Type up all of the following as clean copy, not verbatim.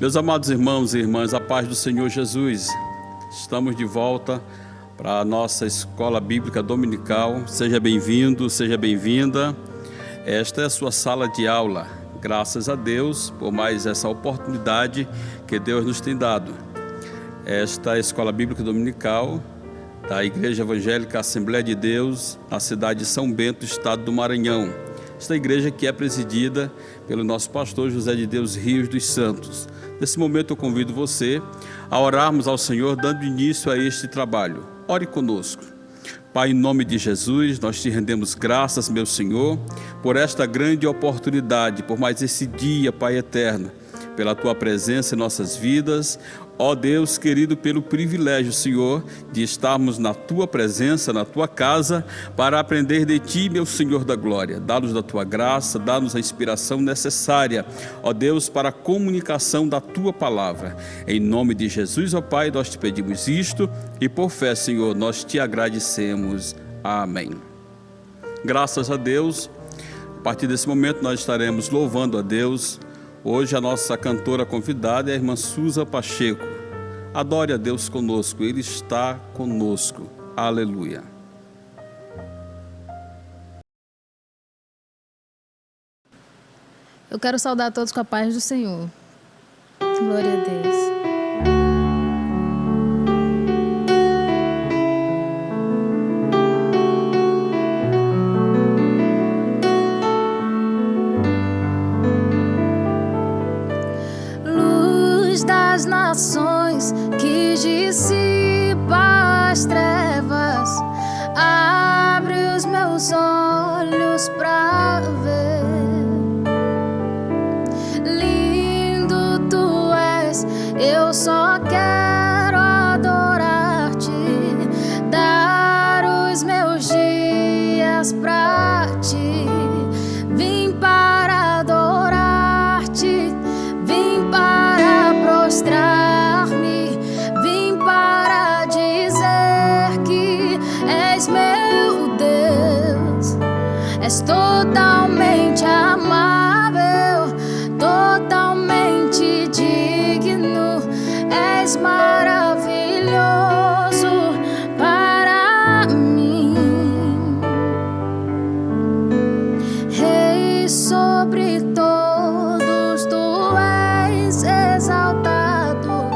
Meus amados irmãos e irmãs, a paz do Senhor Jesus, estamos de volta para a nossa escola bíblica dominical. Seja bem-vindo, seja bem-vinda. Esta é a sua sala de aula. Graças a Deus por mais essa oportunidade que Deus nos tem dado. Esta é a escola bíblica dominical da Igreja Evangélica Assembleia de Deus, na cidade de São Bento, estado do Maranhão. Esta igreja que é presidida pelo nosso pastor José de Deus Rios dos Santos. Nesse momento eu convido você a orarmos ao Senhor, dando início a este trabalho. Ore conosco. Pai, em nome de Jesus, nós te rendemos graças, meu Senhor, por esta grande oportunidade, por mais esse dia, Pai eterno, pela tua presença em nossas vidas. Ó Deus querido, pelo privilégio, Senhor, de estarmos na tua presença, na tua casa, para aprender de ti, meu Senhor da glória. Dá-nos da tua graça, dá-nos a inspiração necessária, ó Deus, para a comunicação da tua palavra. Em nome de Jesus, ó Pai, nós te pedimos isto e por fé, Senhor, nós te agradecemos. Amém. Graças a Deus, a partir desse momento nós estaremos louvando a Deus. Hoje a nossa cantora convidada é a irmã Suza Pacheco. Adore a Deus conosco, Ele está conosco. Aleluia. Eu quero saudar a todos com a paz do Senhor. Glória a Deus. Das nações que dissipa as trevas, abre os meus olhos pra ver. Lindo tu és, eu só quero adorar-te, dar os meus dias pra ti. Vim para adorar-te, vim para prostrar-me, vim para dizer que és meu Deus. És totalmente amável, totalmente digno, és maravilhoso para mim. Rei sobre todos, tu és exaltado,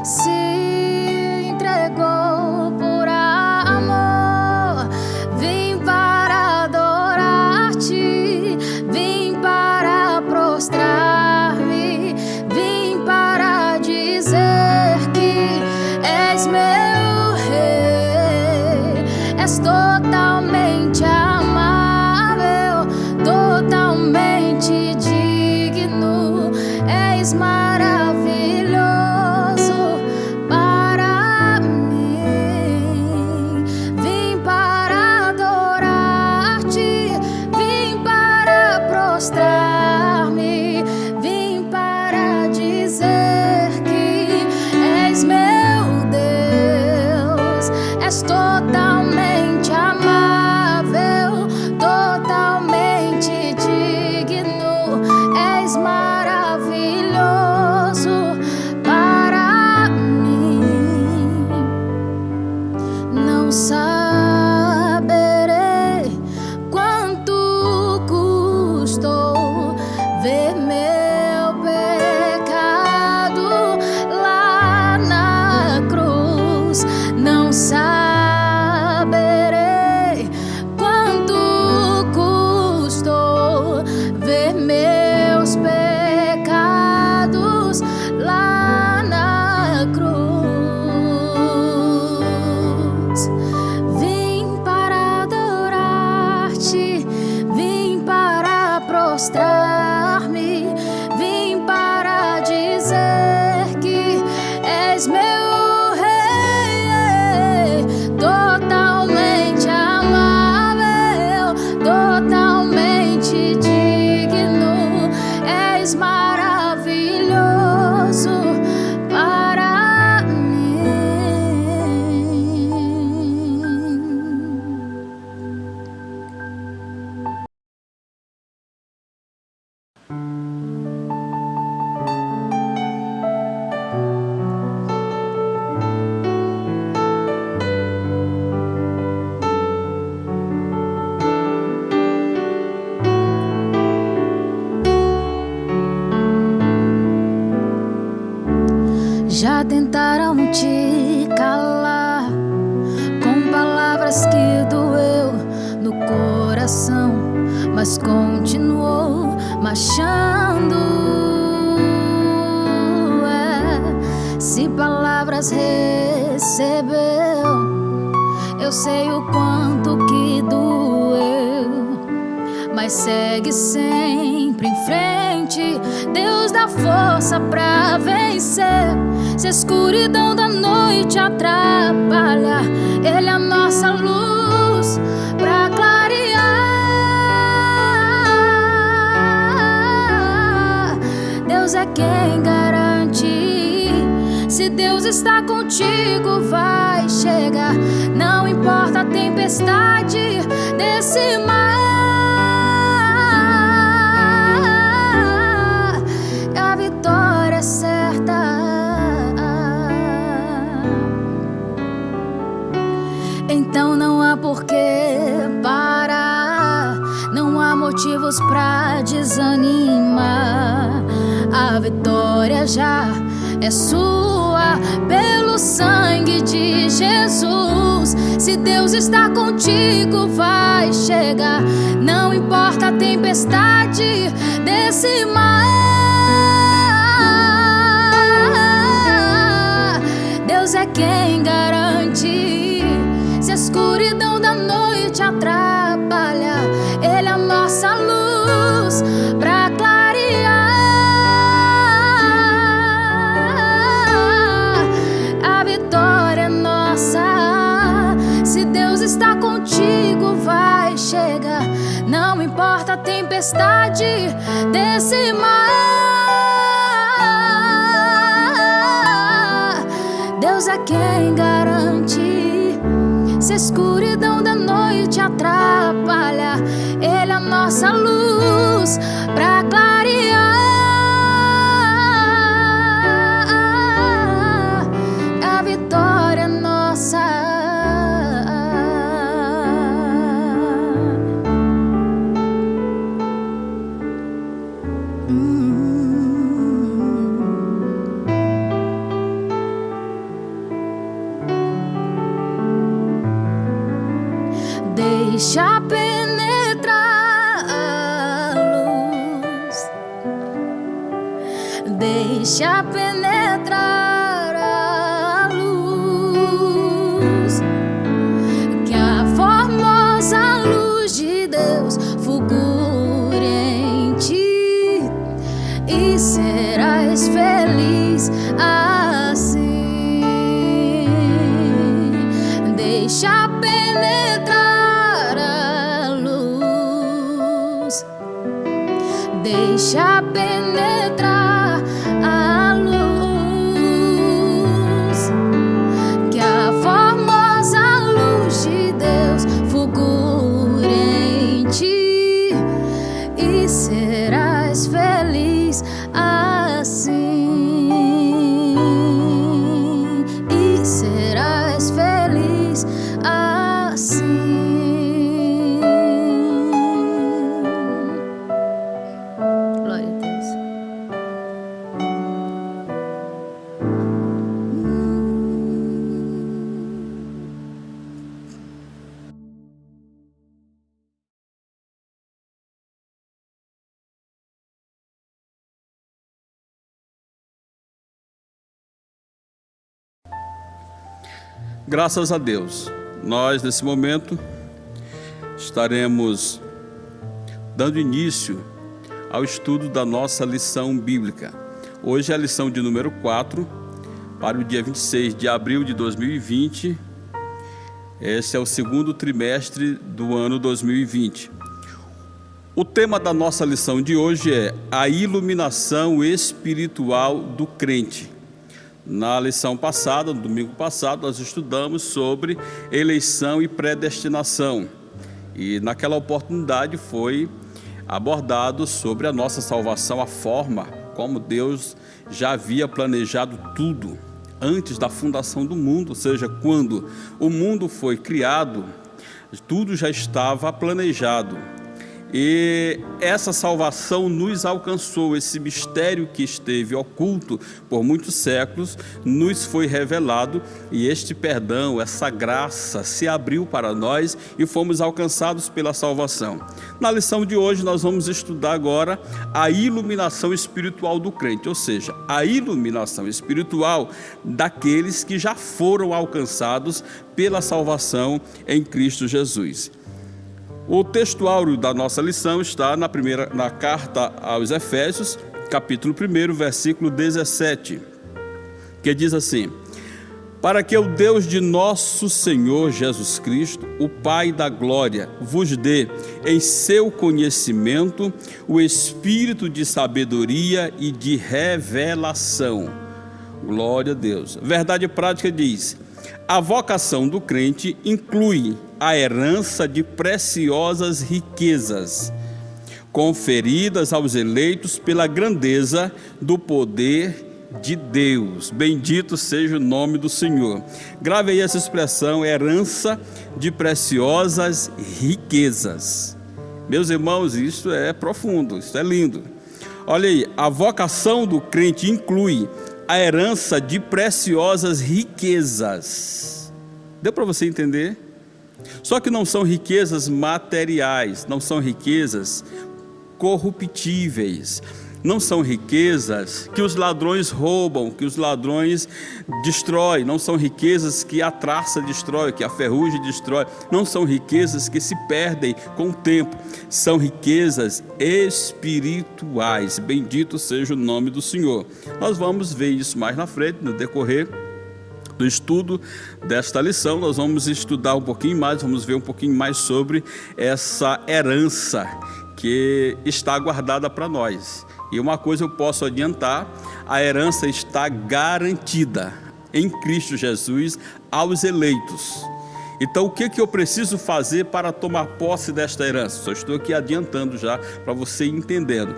se entregou por amor. Vim para adorar-te, vim para Já tentaram te calar com palavras que doeu no coração, mas continuou marchando. Se palavras recebeu, eu sei o quanto que doeu, mas segue sempre em frente. Deus dá força pra vencer. Se a escuridão da noite atrapalha, Ele é a nossa luz pra clarear. Deus é quem garante. Se Deus está contigo, vai chegar. Não importa a tempestade desse mar, a vitória é certa. Então não há por que parar, não há motivos pra desanimar. A vitória já é sua pelo sangue de Jesus. Se Deus está contigo, vai chegar. Não importa a tempestade desse mar, Deus é quem garante. Se a escuridão da noite atrapalha, Ele é a nossa luz pra clarear. A vitória é nossa. Se Deus está contigo, vai chegar. Não importa a tempestade desse mar, Deus é quem garante. Se a escuridão da noite atrapalha, Ele é a nossa luz pra clarear. A vitória é nossa. Deixa penetrar a luz, deixa penetrar a luz, que a formosa luz de Deus fulgure em ti, e serás feliz assim. Deixa penetrar, deixa penetrar a luz, que a formosa luz de Deus fulgure em ti, e serás feliz assim, e serás feliz assim. Graças a Deus, nós nesse momento estaremos dando início ao estudo da nossa lição bíblica. Hoje é a lição de número 4, para o dia 26 de abril de 2020. Esse é o segundo trimestre do ano 2020. O tema da nossa lição de hoje é a iluminação espiritual do crente. Na lição passada, no domingo passado, nós estudamos sobre eleição e predestinação. E naquela oportunidade foi abordado sobre a nossa salvação, a forma como Deus já havia planejado tudo antes da fundação do mundo, ou seja, quando o mundo foi criado, tudo já estava planejado. E essa salvação nos alcançou, esse mistério que esteve oculto por muitos séculos, nos foi revelado e este perdão, essa graça se abriu para nós e fomos alcançados pela salvação. Na lição de hoje nós vamos estudar agora a iluminação espiritual do crente, ou seja, a iluminação espiritual daqueles que já foram alcançados pela salvação em Cristo Jesus. O textuário da nossa lição está na carta aos Efésios, capítulo 1, versículo 17, que diz assim: para que o Deus de nosso Senhor Jesus Cristo, o Pai da glória, vos dê em seu conhecimento o espírito de sabedoria e de revelação. Glória a Deus. Verdade prática diz: a vocação do crente inclui a herança de preciosas riquezas, conferidas aos eleitos pela grandeza do poder de Deus. Bendito seja o nome do Senhor. Grave aí essa expressão, herança de preciosas riquezas. Meus irmãos, isso é profundo, isso é lindo. Olha aí, a vocação do crente inclui a herança de preciosas riquezas. Deu para você entender? Só que não são riquezas materiais, não são riquezas corruptíveis, não são riquezas que os ladrões roubam, que os ladrões destroem, não são riquezas que a traça destrói, que a ferrugem destrói, não são riquezas que se perdem com o tempo, são riquezas espirituais. Bendito seja o nome do Senhor. Nós vamos ver isso mais na frente, no decorrer do estudo desta lição. Nós vamos estudar um pouquinho mais, vamos ver um pouquinho mais sobre essa herança que está guardada para nós. E uma coisa eu posso adiantar: a herança está garantida em Cristo Jesus aos eleitos. Então, o que eu preciso fazer para tomar posse desta herança? Só estou aqui adiantando já para você entendendo.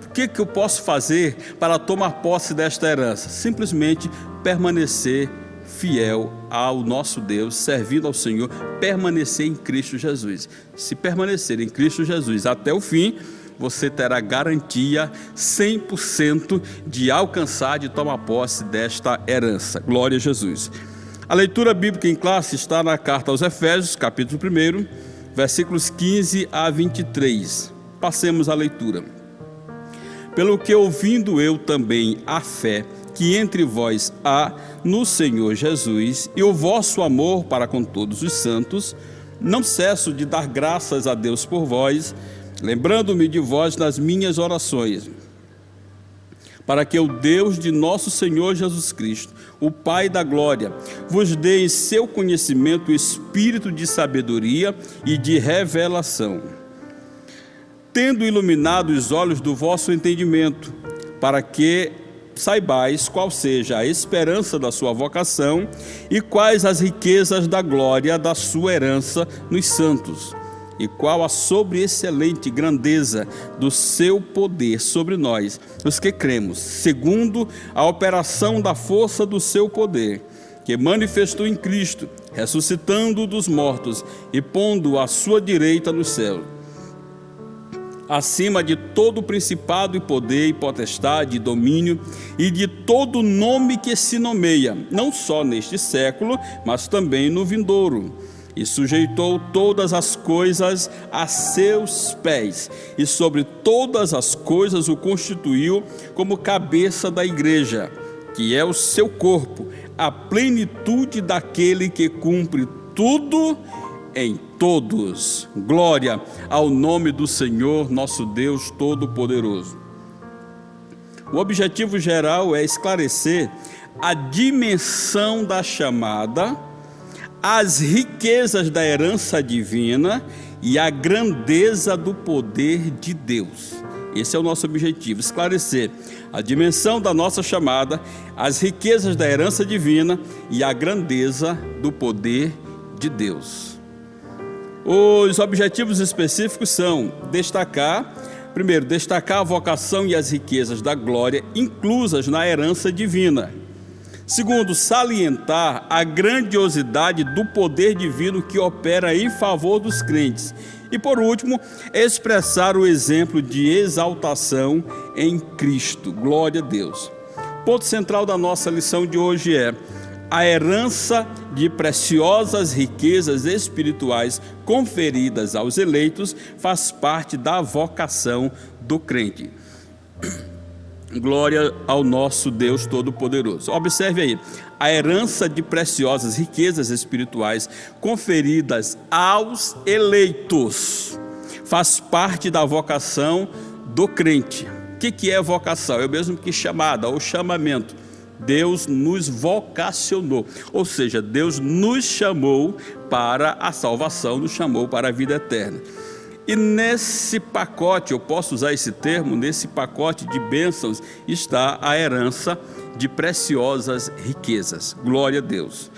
O que eu posso fazer para tomar posse desta herança? Simplesmente permanecer fiel ao nosso Deus, servindo ao Senhor, permanecer em Cristo Jesus. Se permanecer em Cristo Jesus até o fim, você terá garantia 100% de alcançar, de tomar posse desta herança. Glória a Jesus. A leitura bíblica em classe está na carta aos Efésios, capítulo 1, versículos 15 a 23. Passemos a leitura. Pelo que ouvindo eu também a fé que entre vós há no Senhor Jesus e o vosso amor para com todos os santos, não cesso de dar graças a Deus por vós, lembrando-me de vós nas minhas orações, para que o Deus de nosso Senhor Jesus Cristo, o Pai da glória, vos dê em seu conhecimento o espírito de sabedoria e de revelação, tendo iluminado os olhos do vosso entendimento, para que saibais qual seja a esperança da sua vocação e quais as riquezas da glória da sua herança nos santos, e qual a sobreexcelente grandeza do seu poder sobre nós, os que cremos, segundo a operação da força do seu poder, que manifestou em Cristo, ressuscitando dos mortos e pondo-o à sua direita no céu, acima de todo principado e poder e potestade e domínio e de todo nome que se nomeia, não só neste século, mas também no vindouro. E sujeitou todas as coisas a seus pés, e sobre todas as coisas o constituiu como cabeça da igreja, que é o seu corpo, a plenitude daquele que cumpre tudo em todos. Glória ao nome do Senhor, nosso Deus Todo-Poderoso. O objetivo geral é esclarecer a dimensão da chamada, as riquezas da herança divina e a grandeza do poder de Deus. Esse é o nosso objetivo, esclarecer a dimensão da nossa chamada, as riquezas da herança divina e a grandeza do poder de Deus. Os objetivos específicos são primeiro, destacar a vocação e as riquezas da glória inclusas na herança divina. Segundo, salientar a grandiosidade do poder divino que opera em favor dos crentes. E por último, expressar o exemplo de exaltação em Cristo. Glória a Deus. O ponto central da nossa lição de hoje é: a herança de preciosas riquezas espirituais conferidas aos eleitos faz parte da vocação do crente. Glória ao nosso Deus Todo-Poderoso. Observe aí, a herança de preciosas riquezas espirituais conferidas aos eleitos faz parte da vocação do crente. O que é vocação? É o mesmo que chamada ou chamamento. Deus nos vocacionou, ou seja, Deus nos chamou para a salvação, nos chamou para a vida eterna. E nesse pacote, eu posso usar esse termo, nesse pacote de bênçãos está a herança de preciosas riquezas. Glória a Deus.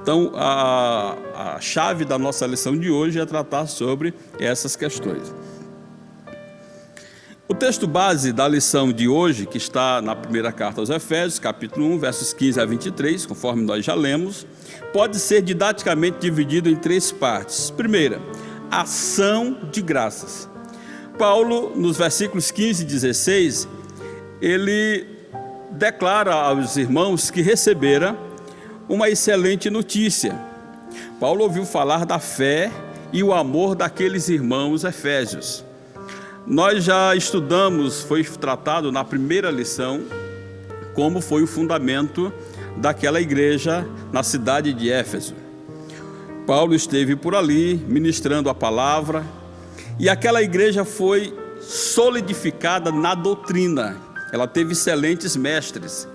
Então, a chave da nossa lição de hoje é tratar sobre essas questões. O texto base da lição de hoje, que está na primeira carta aos Efésios, capítulo 1, versos 15 a 23, conforme nós já lemos, pode ser didaticamente dividido em 3 partes. Primeira, ação de graças. Paulo, nos versículos 15 e 16, ele declara aos irmãos que recebera uma excelente notícia. Paulo ouviu falar da fé e o amor daqueles irmãos efésios. Nós já estudamos, foi tratado na primeira lição, como foi o fundamento daquela igreja na cidade de Éfeso. Paulo esteve por ali ministrando a palavra e aquela igreja foi solidificada na doutrina. Ela teve excelentes mestres.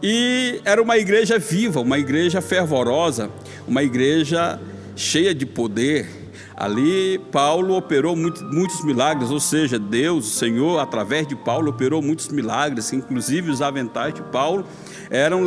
E era uma igreja viva, uma igreja fervorosa, uma igreja cheia de poder. Ali Paulo operou muitos milagres, ou seja, Deus, o Senhor, através de Paulo, operou muitos milagres, inclusive os aventais de Paulo eram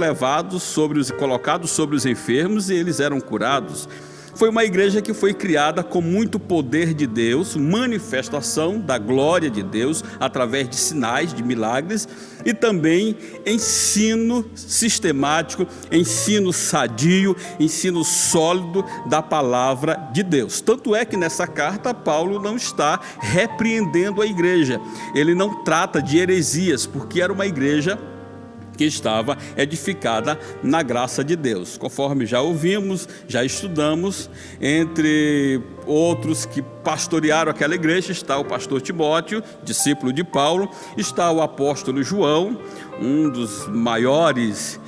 colocados sobre os enfermos e eles eram curados. Foi uma igreja que foi criada com muito poder de Deus, manifestação da glória de Deus através de sinais, de milagres e também ensino sistemático, ensino sadio, ensino sólido da palavra de Deus. Tanto é que nessa carta Paulo não está repreendendo a igreja, ele não trata de heresias, porque era uma igreja que estava edificada na graça de Deus. Conforme já ouvimos, já estudamos, entre outros que pastorearam aquela igreja, está o pastor Timóteo, discípulo de Paulo, está o apóstolo João, um dos maiores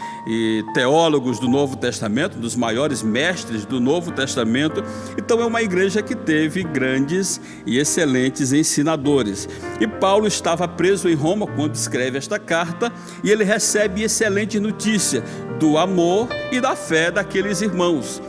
teólogos do Novo Testamento, dos maiores mestres do Novo Testamento. Então é uma igreja que teve grandes e excelentes ensinadores. E Paulo estava preso em Roma quando escreve esta carta, e ele recebe excelente notícia do amor e da fé daqueles irmãos.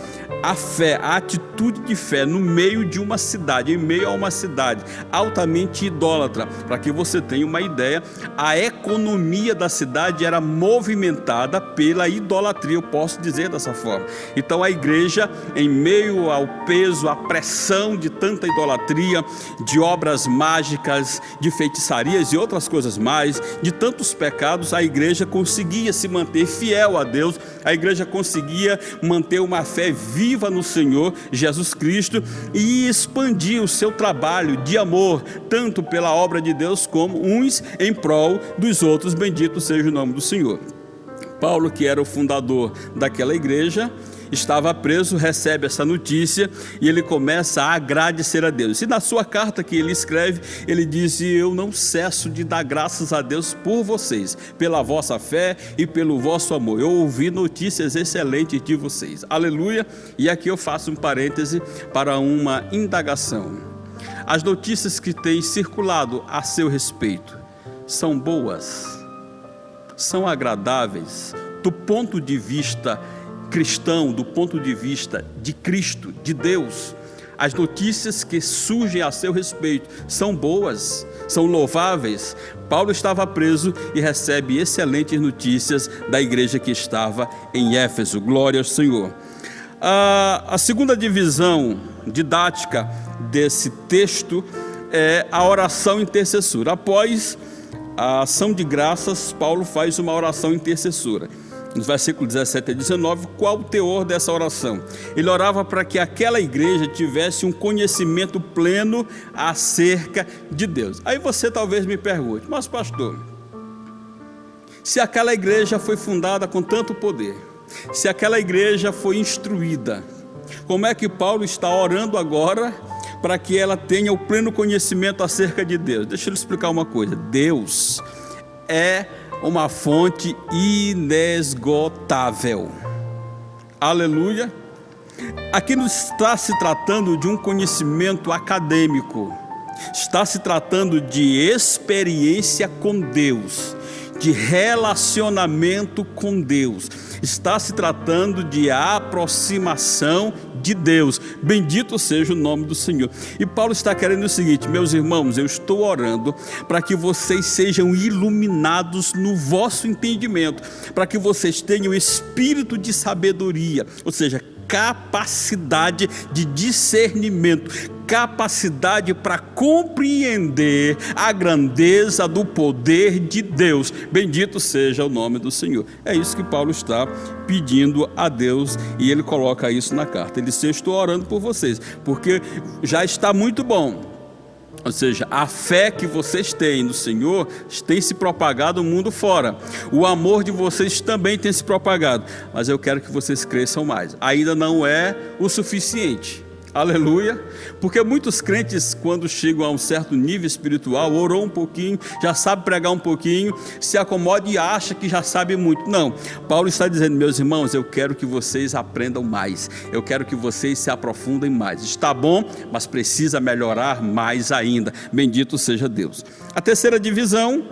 A fé, a atitude de fé no meio de uma cidade, em meio a uma cidade altamente idólatra. Para que você tenha uma ideia, a economia da cidade era movimentada pela idolatria, eu posso dizer dessa forma. Então a igreja, em meio ao peso, à pressão de tanta idolatria, de obras mágicas, de feitiçarias e outras coisas mais, de tantos pecados, a igreja conseguia se manter fiel a Deus, a igreja conseguia manter uma fé viva no Senhor Jesus Cristo e expandir o seu trabalho de amor, tanto pela obra de Deus como uns em prol dos outros. Bendito seja o nome do Senhor. Paulo, que era o fundador daquela igreja, estava preso, recebe essa notícia e ele começa a agradecer a Deus. E na sua carta que ele escreve, ele diz: eu não cesso de dar graças a Deus por vocês, pela vossa fé e pelo vosso amor. Eu ouvi notícias excelentes de vocês. Aleluia! E aqui eu faço um parêntese para uma indagação. As notícias que têm circulado a seu respeito são boas? São agradáveis do ponto de vista cristão, do ponto de vista de Cristo, de Deus? As notícias que surgem a seu respeito são boas, são louváveis? Paulo estava preso e recebe excelentes notícias da igreja que estava em Éfeso. Glória ao Senhor. A segunda divisão didática desse texto é a oração intercessora. Após a ação de graças, Paulo faz uma oração intercessora. nos versículos 17 a 19, qual o teor dessa oração. Ele orava para que aquela igreja tivesse um conhecimento pleno acerca de Deus. Aí você talvez me pergunte, mas pastor, se aquela igreja foi fundada com tanto poder, se aquela igreja foi instruída, como é que Paulo está orando agora para que ela tenha o pleno conhecimento acerca de Deus? Deixa eu lhe explicar uma coisa. Deus é uma fonte inesgotável. Aleluia. Aqui não está se tratando de um conhecimento acadêmico, está se tratando de experiência com Deus, de relacionamento com Deus, está se tratando de aproximação de Deus. Bendito seja o nome do Senhor. E Paulo está querendo o seguinte: meus irmãos, eu estou orando para que vocês sejam iluminados no vosso entendimento, para que vocês tenham espírito de sabedoria, ou seja, capacidade de discernimento, capacidade para compreender a grandeza do poder de Deus. Bendito seja o nome do Senhor. É isso que Paulo está pedindo a Deus, e ele coloca isso na carta. Ele diz: eu estou orando por vocês, porque já está muito bom. Ou seja, a fé que vocês têm no Senhor tem se propagado no mundo fora. O amor de vocês também tem se propagado. Mas eu quero que vocês cresçam mais. Ainda não é o suficiente. Aleluia. Porque muitos crentes, quando chegam a um certo nível espiritual, orou um pouquinho, já sabe pregar um pouquinho, se acomoda e acha que já sabe muito. Não, Paulo está dizendo: meus irmãos, eu quero que vocês aprendam mais, eu quero que vocês se aprofundem mais. Está bom, mas precisa melhorar mais ainda. Bendito seja Deus. A terceira divisão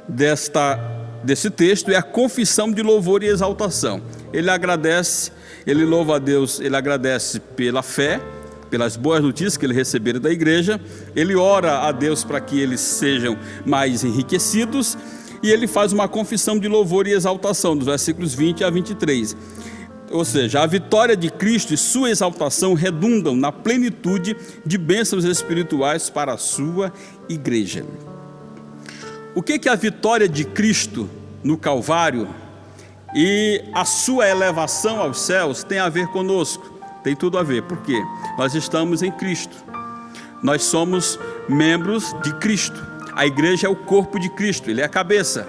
desse texto é a confissão de louvor e exaltação. Ele agradece, ele louva a Deus, ele agradece pela fé, pelas boas notícias que ele receberam da igreja, ele ora a Deus para que eles sejam mais enriquecidos, e ele faz uma confissão de louvor e exaltação, dos versículos 20 a 23. Ou seja, a vitória de Cristo e sua exaltação redundam na plenitude de bênçãos espirituais para a sua igreja. O que a vitória de Cristo no Calvário e a sua elevação aos céus tem a ver conosco? Tem tudo a ver. Por quê? Nós estamos em Cristo, nós somos membros de Cristo, a igreja é o corpo de Cristo, ele é a cabeça.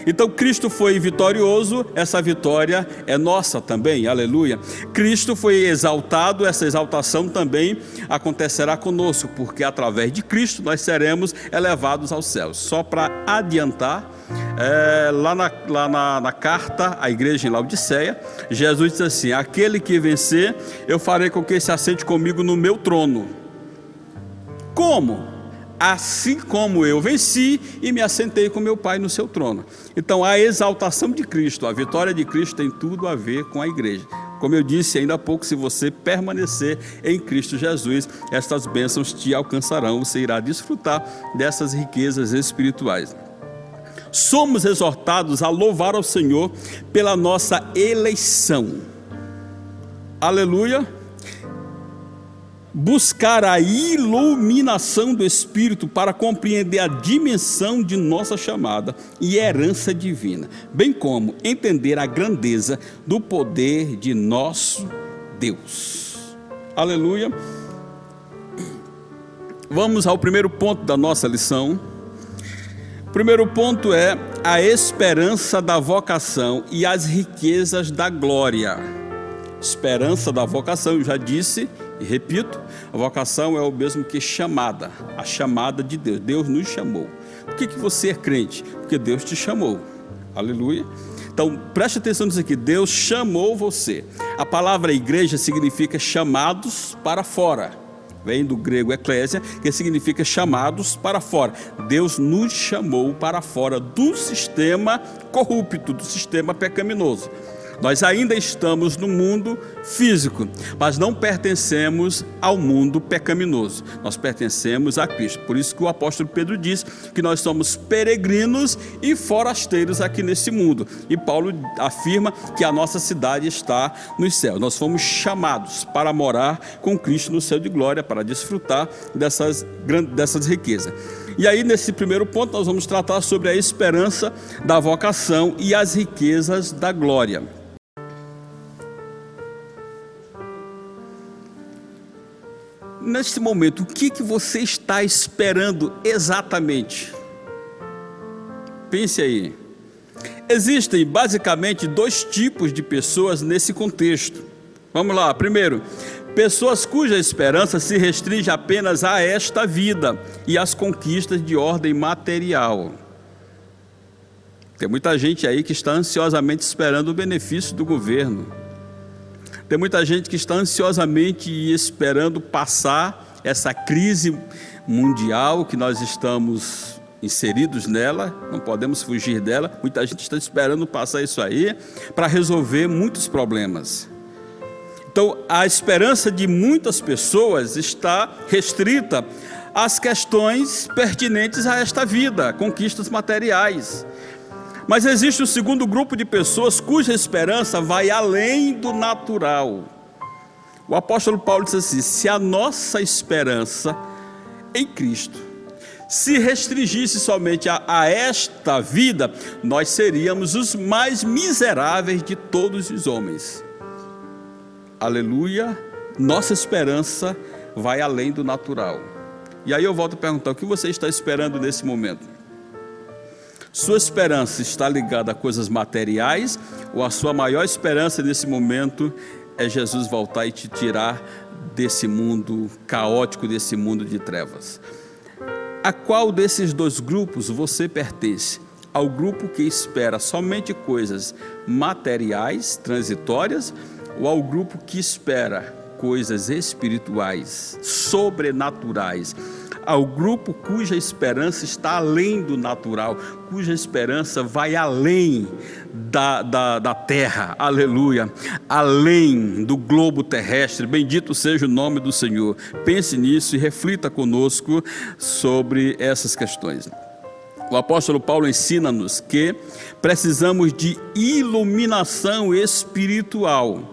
Então Cristo foi vitorioso, essa vitória é nossa também, aleluia. Cristo foi exaltado, essa exaltação também acontecerá conosco, porque através de Cristo nós seremos elevados aos céus. Só para adiantar, lá na carta à igreja em Laodiceia, Jesus disse assim: aquele que vencer, eu farei com que se assente comigo no meu trono. Como? Assim como eu venci e me assentei com meu Pai no seu trono. Então a exaltação de Cristo, a vitória de Cristo tem tudo a ver com a igreja. Como eu disse ainda há pouco, se você permanecer em Cristo Jesus, estas bênçãos te alcançarão, você irá desfrutar dessas riquezas espirituais. Somos exortados a louvar ao Senhor pela nossa eleição. Aleluia. Buscar a iluminação do Espírito para compreender a dimensão de nossa chamada e herança divina, bem como entender a grandeza do poder de nosso Deus. Aleluia. Vamos ao primeiro ponto da nossa lição. O primeiro ponto é a esperança da vocação e as riquezas da glória. Esperança da vocação, eu já disse e repito, a vocação é o mesmo que chamada, a chamada de Deus. Deus nos chamou. Por que você é crente? Porque Deus te chamou. Aleluia. Então preste atenção nisso aqui, Deus chamou você. A palavra igreja significa chamados para fora, vem do grego eclésia, que significa chamados para fora. Deus nos chamou para fora do sistema corrupto, do sistema pecaminoso. Nós ainda estamos no mundo físico, mas não pertencemos ao mundo pecaminoso. Nós pertencemos a Cristo. Por isso que o apóstolo Pedro diz que nós somos peregrinos e forasteiros aqui nesse mundo. E Paulo afirma que a nossa cidade está nos céus. Nós fomos chamados para morar com Cristo no céu de glória, para desfrutar dessas riquezas. E aí, nesse primeiro ponto, nós vamos tratar sobre a esperança da vocação e as riquezas da glória. neste momento, o que você está esperando exatamente? Pense aí. Existem basicamente 2 tipos de pessoas nesse contexto. Vamos lá. Primeiro, pessoas cuja esperança se restringe apenas a esta vida e às conquistas de ordem material. Tem muita gente aí que está ansiosamente esperando o benefício do governo. Tem muita gente que está ansiosamente esperando passar essa crise mundial que nós estamos inseridos nela, não podemos fugir dela. Muita gente está esperando passar isso aí para resolver muitos problemas. Então, a esperança de muitas pessoas está restrita às questões pertinentes a esta vida, conquistas materiais. Mas existe um segundo grupo de pessoas cuja esperança vai além do natural. O apóstolo Paulo diz assim: se a nossa esperança em Cristo se restringisse somente a esta vida, nós seríamos os mais miseráveis de todos os homens. Aleluia, nossa esperança vai além do natural. E aí eu volto a perguntar: o que você está esperando nesse momento? Sua esperança está ligada a coisas materiais, ou a sua maior esperança nesse momento é Jesus voltar e te tirar desse mundo caótico, desse mundo de trevas? A qual desses 2 grupos você pertence? Ao grupo que espera somente coisas materiais, transitórias, ou ao grupo que espera coisas espirituais, sobrenaturais? Ao grupo cuja esperança está além do natural, cuja esperança vai além da terra, aleluia, além do globo terrestre. Bendito seja o nome do Senhor. Pense nisso e reflita conosco sobre essas questões. O apóstolo Paulo ensina-nos que precisamos de iluminação espiritual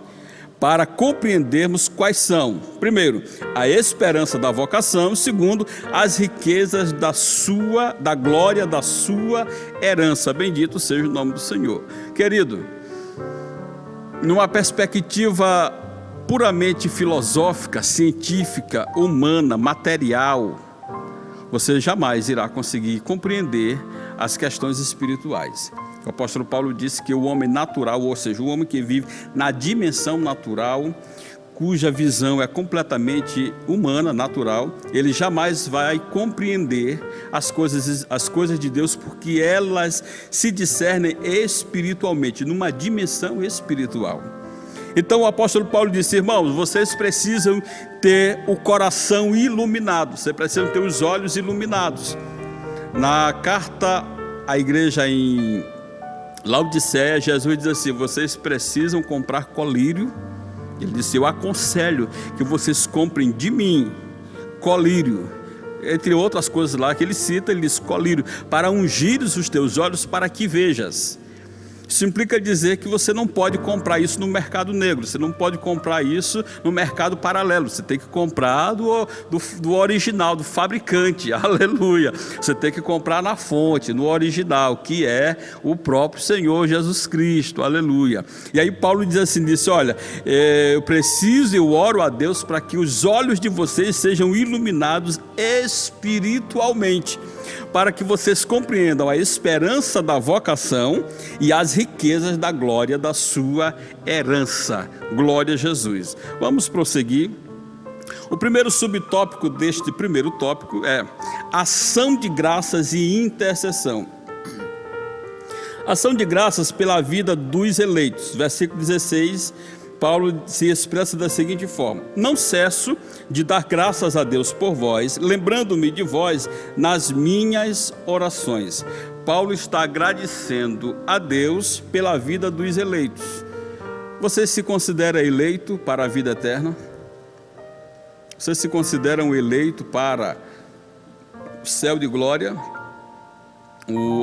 para compreendermos quais são, primeiro, a esperança da vocação, segundo, as riquezas da glória da sua herança. Bendito seja o nome do Senhor. Querido, numa perspectiva puramente filosófica, científica, humana, material, você jamais irá conseguir compreender as questões espirituais. O apóstolo Paulo disse que o homem natural, ou seja, o homem que vive na dimensão natural, cuja visão é completamente humana, natural, ele jamais vai compreender as coisas de Deus, porque elas se discernem espiritualmente, numa dimensão espiritual. Então o apóstolo Paulo disse: irmãos, vocês precisam ter o coração iluminado, vocês precisam ter os olhos iluminados. Na carta à igreja em Laodiceia, Jesus diz assim: vocês precisam comprar colírio. Ele disse: eu aconselho que vocês comprem de mim colírio, entre outras coisas lá que ele cita. Ele diz: colírio, para ungir os teus olhos, para que vejas. Isso implica dizer que você não pode comprar isso no mercado negro, você não pode comprar isso no mercado paralelo, você tem que comprar do original, do fabricante, aleluia. Você tem que comprar na fonte, no original, que é o próprio Senhor Jesus Cristo, aleluia. E aí Paulo diz assim, olha, eu oro a Deus para que os olhos de vocês sejam iluminados espiritualmente, para que vocês compreendam a esperança da vocação e as riquezas da glória da sua herança. Glória a Jesus. Vamos prosseguir. O primeiro subtópico deste primeiro tópico é ação de graças e intercessão. Ação de graças pela vida dos eleitos. Versículo 16, Paulo se expressa da seguinte forma: não cesso de dar graças a Deus por vós, lembrando-me de vós nas minhas orações. Paulo está agradecendo a Deus pela vida dos eleitos. Você se considera eleito para a vida eterna? Você se considera um eleito para o céu de glória?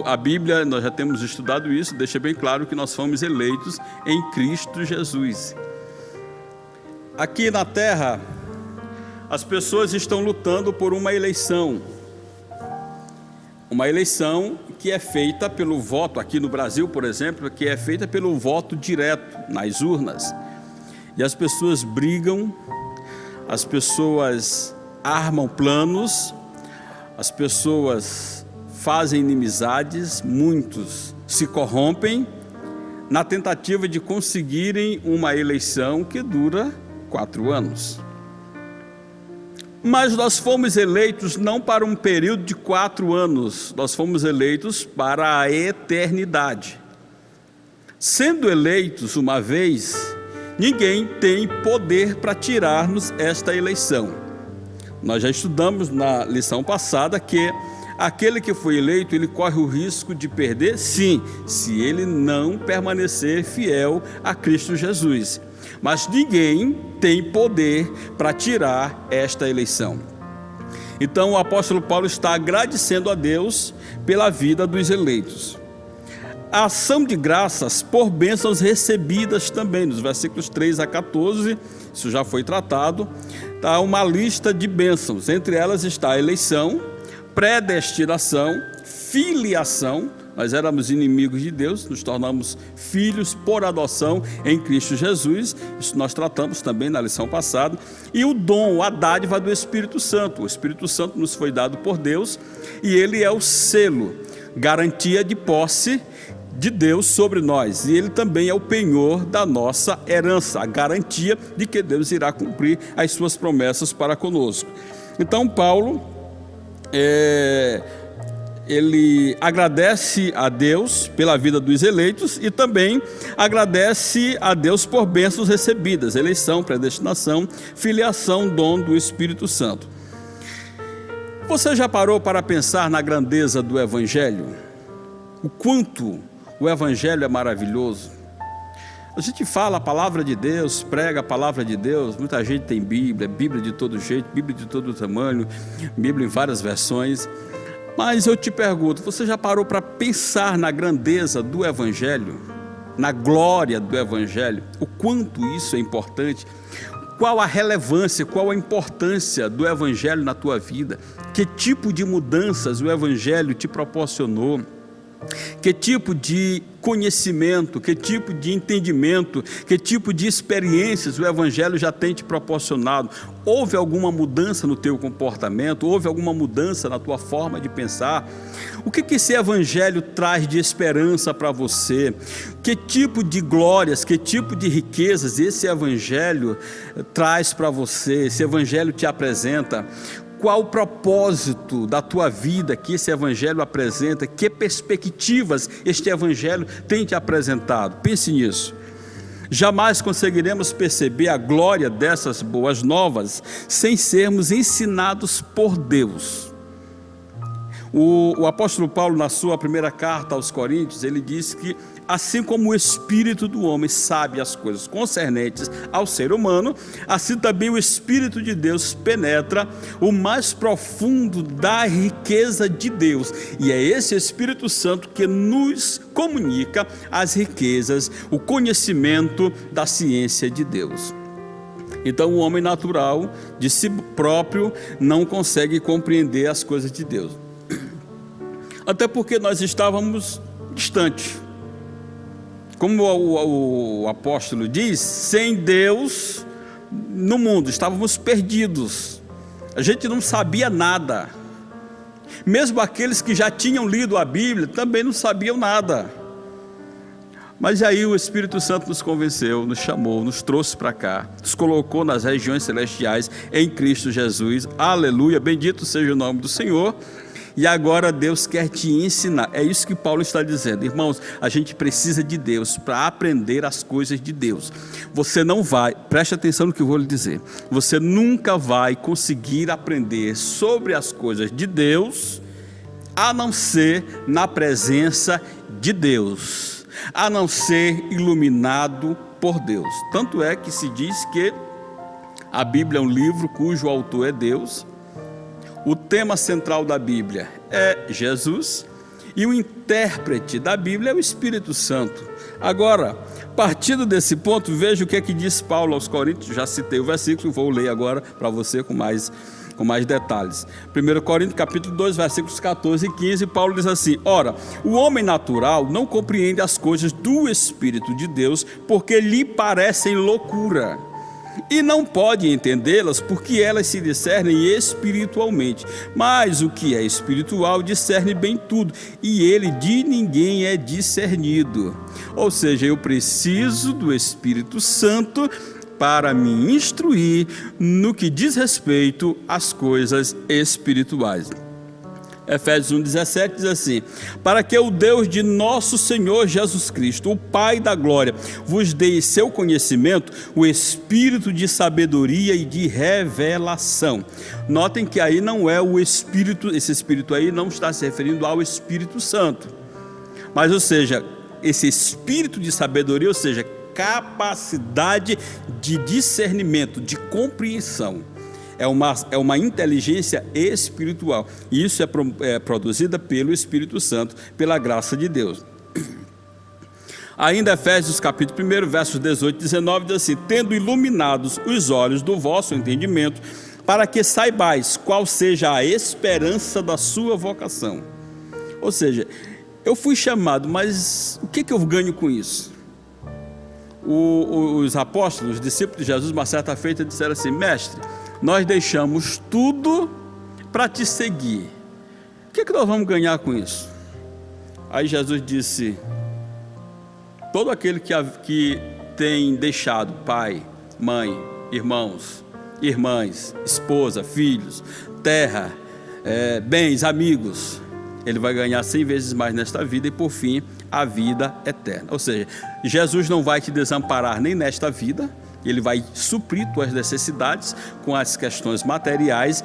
A Bíblia, nós já temos estudado isso, deixa bem claro que nós fomos eleitos em Cristo Jesus. Aqui na terra, as pessoas estão lutando por uma eleição que é feita pelo voto, aqui no Brasil, por exemplo, que é feita pelo voto direto nas urnas. E as pessoas brigam, as pessoas armam planos, as pessoas fazem inimizades, muitos se corrompem na tentativa de conseguirem uma eleição que dura 4 anos. Mas nós fomos eleitos não para um período de 4 anos, nós fomos eleitos para a eternidade. Sendo eleitos uma vez, ninguém tem poder para tirar-nos esta eleição. Nós já estudamos na lição passada que aquele que foi eleito, ele corre o risco de perder, sim, se ele não permanecer fiel a Cristo Jesus. Mas ninguém tem poder para tirar esta eleição. Então o apóstolo Paulo está agradecendo a Deus pela vida dos eleitos. A ação de graças por bênçãos recebidas também, nos versículos 3 a 14, isso já foi tratado, está uma lista de bênçãos, entre elas está a eleição, predestinação, filiação, nós éramos inimigos de Deus, nos tornamos filhos por adoção em Cristo Jesus, isso nós tratamos também na lição passada, e o dom, a dádiva do Espírito Santo. O Espírito Santo nos foi dado por Deus e ele é o selo, garantia de posse de Deus sobre nós, e ele também é o penhor da nossa herança, a garantia de que Deus irá cumprir as suas promessas para conosco. Então Paulo, ele agradece a Deus pela vida dos eleitos e também agradece a Deus por bênçãos recebidas, eleição, predestinação, filiação, dom do Espírito Santo. Você já parou para pensar na grandeza do Evangelho? O quanto o Evangelho é maravilhoso? A gente fala a palavra de Deus, prega a palavra de Deus, muita gente tem Bíblia de todo jeito, Bíblia de todo tamanho, Bíblia em várias versões, mas eu te pergunto, você já parou para pensar na grandeza do Evangelho, na glória do Evangelho, o quanto isso é importante? Qual a relevância, qual a importância do Evangelho na tua vida? Que tipo de mudanças o Evangelho te proporcionou? Que tipo de conhecimento, que tipo de entendimento, que tipo de experiências o Evangelho já tem te proporcionado? Houve alguma mudança no teu comportamento? Houve alguma mudança na tua forma de pensar? O que esse Evangelho traz de esperança para você? Que tipo de glórias, que tipo de riquezas esse Evangelho traz para você? Esse Evangelho te apresenta? Qual o propósito da tua vida que esse Evangelho apresenta? Que perspectivas este Evangelho tem te apresentado? Pense nisso. Jamais conseguiremos perceber a glória dessas boas novas sem sermos ensinados por Deus. O apóstolo Paulo, na sua primeira carta aos Coríntios, ele diz que assim como o espírito do homem sabe as coisas concernentes ao ser humano, assim também o Espírito de Deus penetra o mais profundo da riqueza de Deus. E é esse Espírito Santo que nos comunica as riquezas, o conhecimento da ciência de Deus. Então o homem natural, de si próprio, não consegue compreender as coisas de Deus. Até porque nós estávamos distantes. Como o apóstolo diz, sem Deus no mundo, estávamos perdidos. A gente não sabia nada. Mesmo aqueles que já tinham lido a Bíblia também não sabiam nada. Mas aí o Espírito Santo nos convenceu, nos chamou, nos trouxe para cá, nos colocou nas regiões celestiais em Cristo Jesus. Aleluia, bendito seja o nome do Senhor. E agora Deus quer te ensinar. É isso que Paulo está dizendo. Irmãos, a gente precisa de Deus para aprender as coisas de Deus. Você não vai, preste atenção no que eu vou lhe dizer, você nunca vai conseguir aprender sobre as coisas de Deus, a não ser na presença de Deus, a não ser iluminado por Deus. Tanto é que se diz que a Bíblia é um livro cujo autor é Deus. O tema central da Bíblia é Jesus e o intérprete da Bíblia é o Espírito Santo. Agora, partindo desse ponto, veja o que é que diz Paulo aos Coríntios. Já citei o versículo, vou ler agora para você com mais detalhes. 1 Coríntios capítulo 2, versículos 14 e 15, Paulo diz assim: ora, o homem natural não compreende as coisas do Espírito de Deus, porque lhe parecem loucura, e não pode entendê-las porque elas se discernem espiritualmente. Mas o que é espiritual discerne bem tudo, e ele de ninguém é discernido. Ou seja, eu preciso do Espírito Santo para me instruir no que diz respeito às coisas espirituais. Efésios 1,17 diz assim: para que o Deus de nosso Senhor Jesus Cristo, o Pai da glória, vos dê em seu conhecimento o espírito de sabedoria e de revelação. Notem que aí não é o Espírito, esse Espírito aí não está se referindo ao Espírito Santo, mas, ou seja, esse espírito de sabedoria, ou seja, capacidade de discernimento, de compreensão. É uma inteligência espiritual. E isso é produzida pelo Espírito Santo, pela graça de Deus. Ainda Efésios capítulo 1, versos 18 e 19, diz assim: tendo iluminados os olhos do vosso entendimento, para que saibais qual seja a esperança da sua vocação. Ou seja, eu fui chamado, mas o que eu ganho com isso? Os apóstolos, os discípulos de Jesus, uma certa feita, disseram assim: mestre, nós deixamos tudo para te seguir. O que nós vamos ganhar com isso? Aí Jesus disse: todo aquele que tem deixado pai, mãe, irmãos, irmãs, esposa, filhos, terra, bens, amigos, ele vai ganhar 100 vezes mais nesta vida e, por fim, a vida eterna. Ou seja, Jesus não vai te desamparar nem nesta vida, ele vai suprir tuas necessidades com as questões materiais,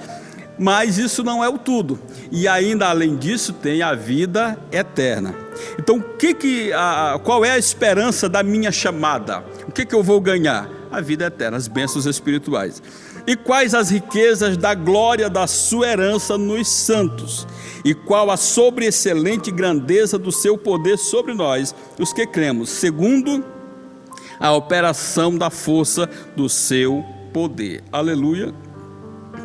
mas isso não é o tudo. E ainda além disso tem a vida eterna. Então, qual é a esperança da minha chamada? O que eu vou ganhar? A vida eterna, as bênçãos espirituais. E quais as riquezas da glória da sua herança nos santos? E qual a sobreexcelente grandeza do seu poder sobre nós, os que cremos, segundo a operação da força do seu poder. Aleluia.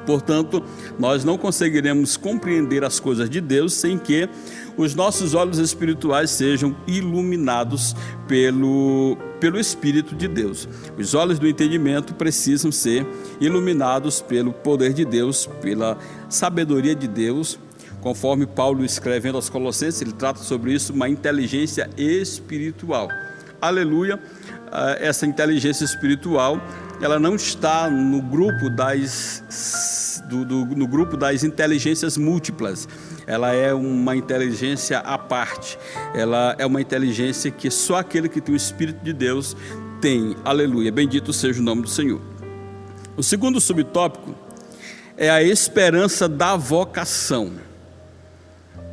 Portanto, nós não conseguiremos compreender as coisas de Deus sem que os nossos olhos espirituais sejam iluminados pelo Espírito de Deus. Os olhos do entendimento precisam ser iluminados pelo poder de Deus, pela sabedoria de Deus. Conforme Paulo escrevendo aos Colossenses, ele trata sobre isso, uma inteligência espiritual. Aleluia. Essa inteligência espiritual, ela não está no grupo no grupo das inteligências múltiplas. Ela é uma inteligência à parte. Ela é uma inteligência que só aquele que tem o Espírito de Deus tem. Aleluia. Bendito seja o nome do Senhor. O segundo subtópico é a esperança da vocação.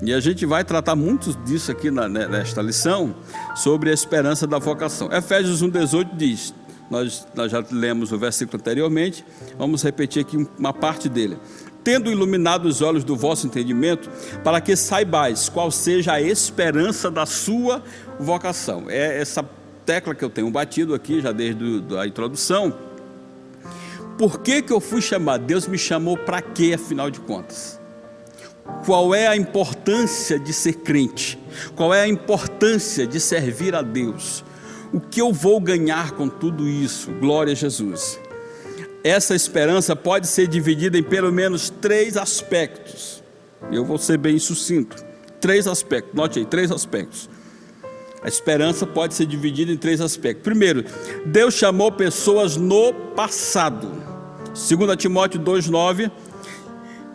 E a gente vai tratar muito disso aqui nesta lição, sobre a esperança da vocação. Efésios 1,18 diz, nós já lemos o versículo anteriormente, vamos repetir aqui uma parte dele. Tendo iluminado os olhos do vosso entendimento, para que saibais qual seja a esperança da sua vocação. É essa tecla que eu tenho batido aqui, já desde a introdução. Por que eu fui chamado? Deus me chamou para quê, afinal de contas? Qual é a importância de ser crente? Qual é a importância de servir a Deus? O que eu vou ganhar com tudo isso? Glória a Jesus. Essa esperança pode ser dividida em pelo menos 3 aspectos. Eu vou ser bem sucinto. 3 aspectos, note aí, 3 aspectos. A esperança pode ser dividida em 3 aspectos. Primeiro, Deus chamou pessoas no passado. 2 Timóteo 2,9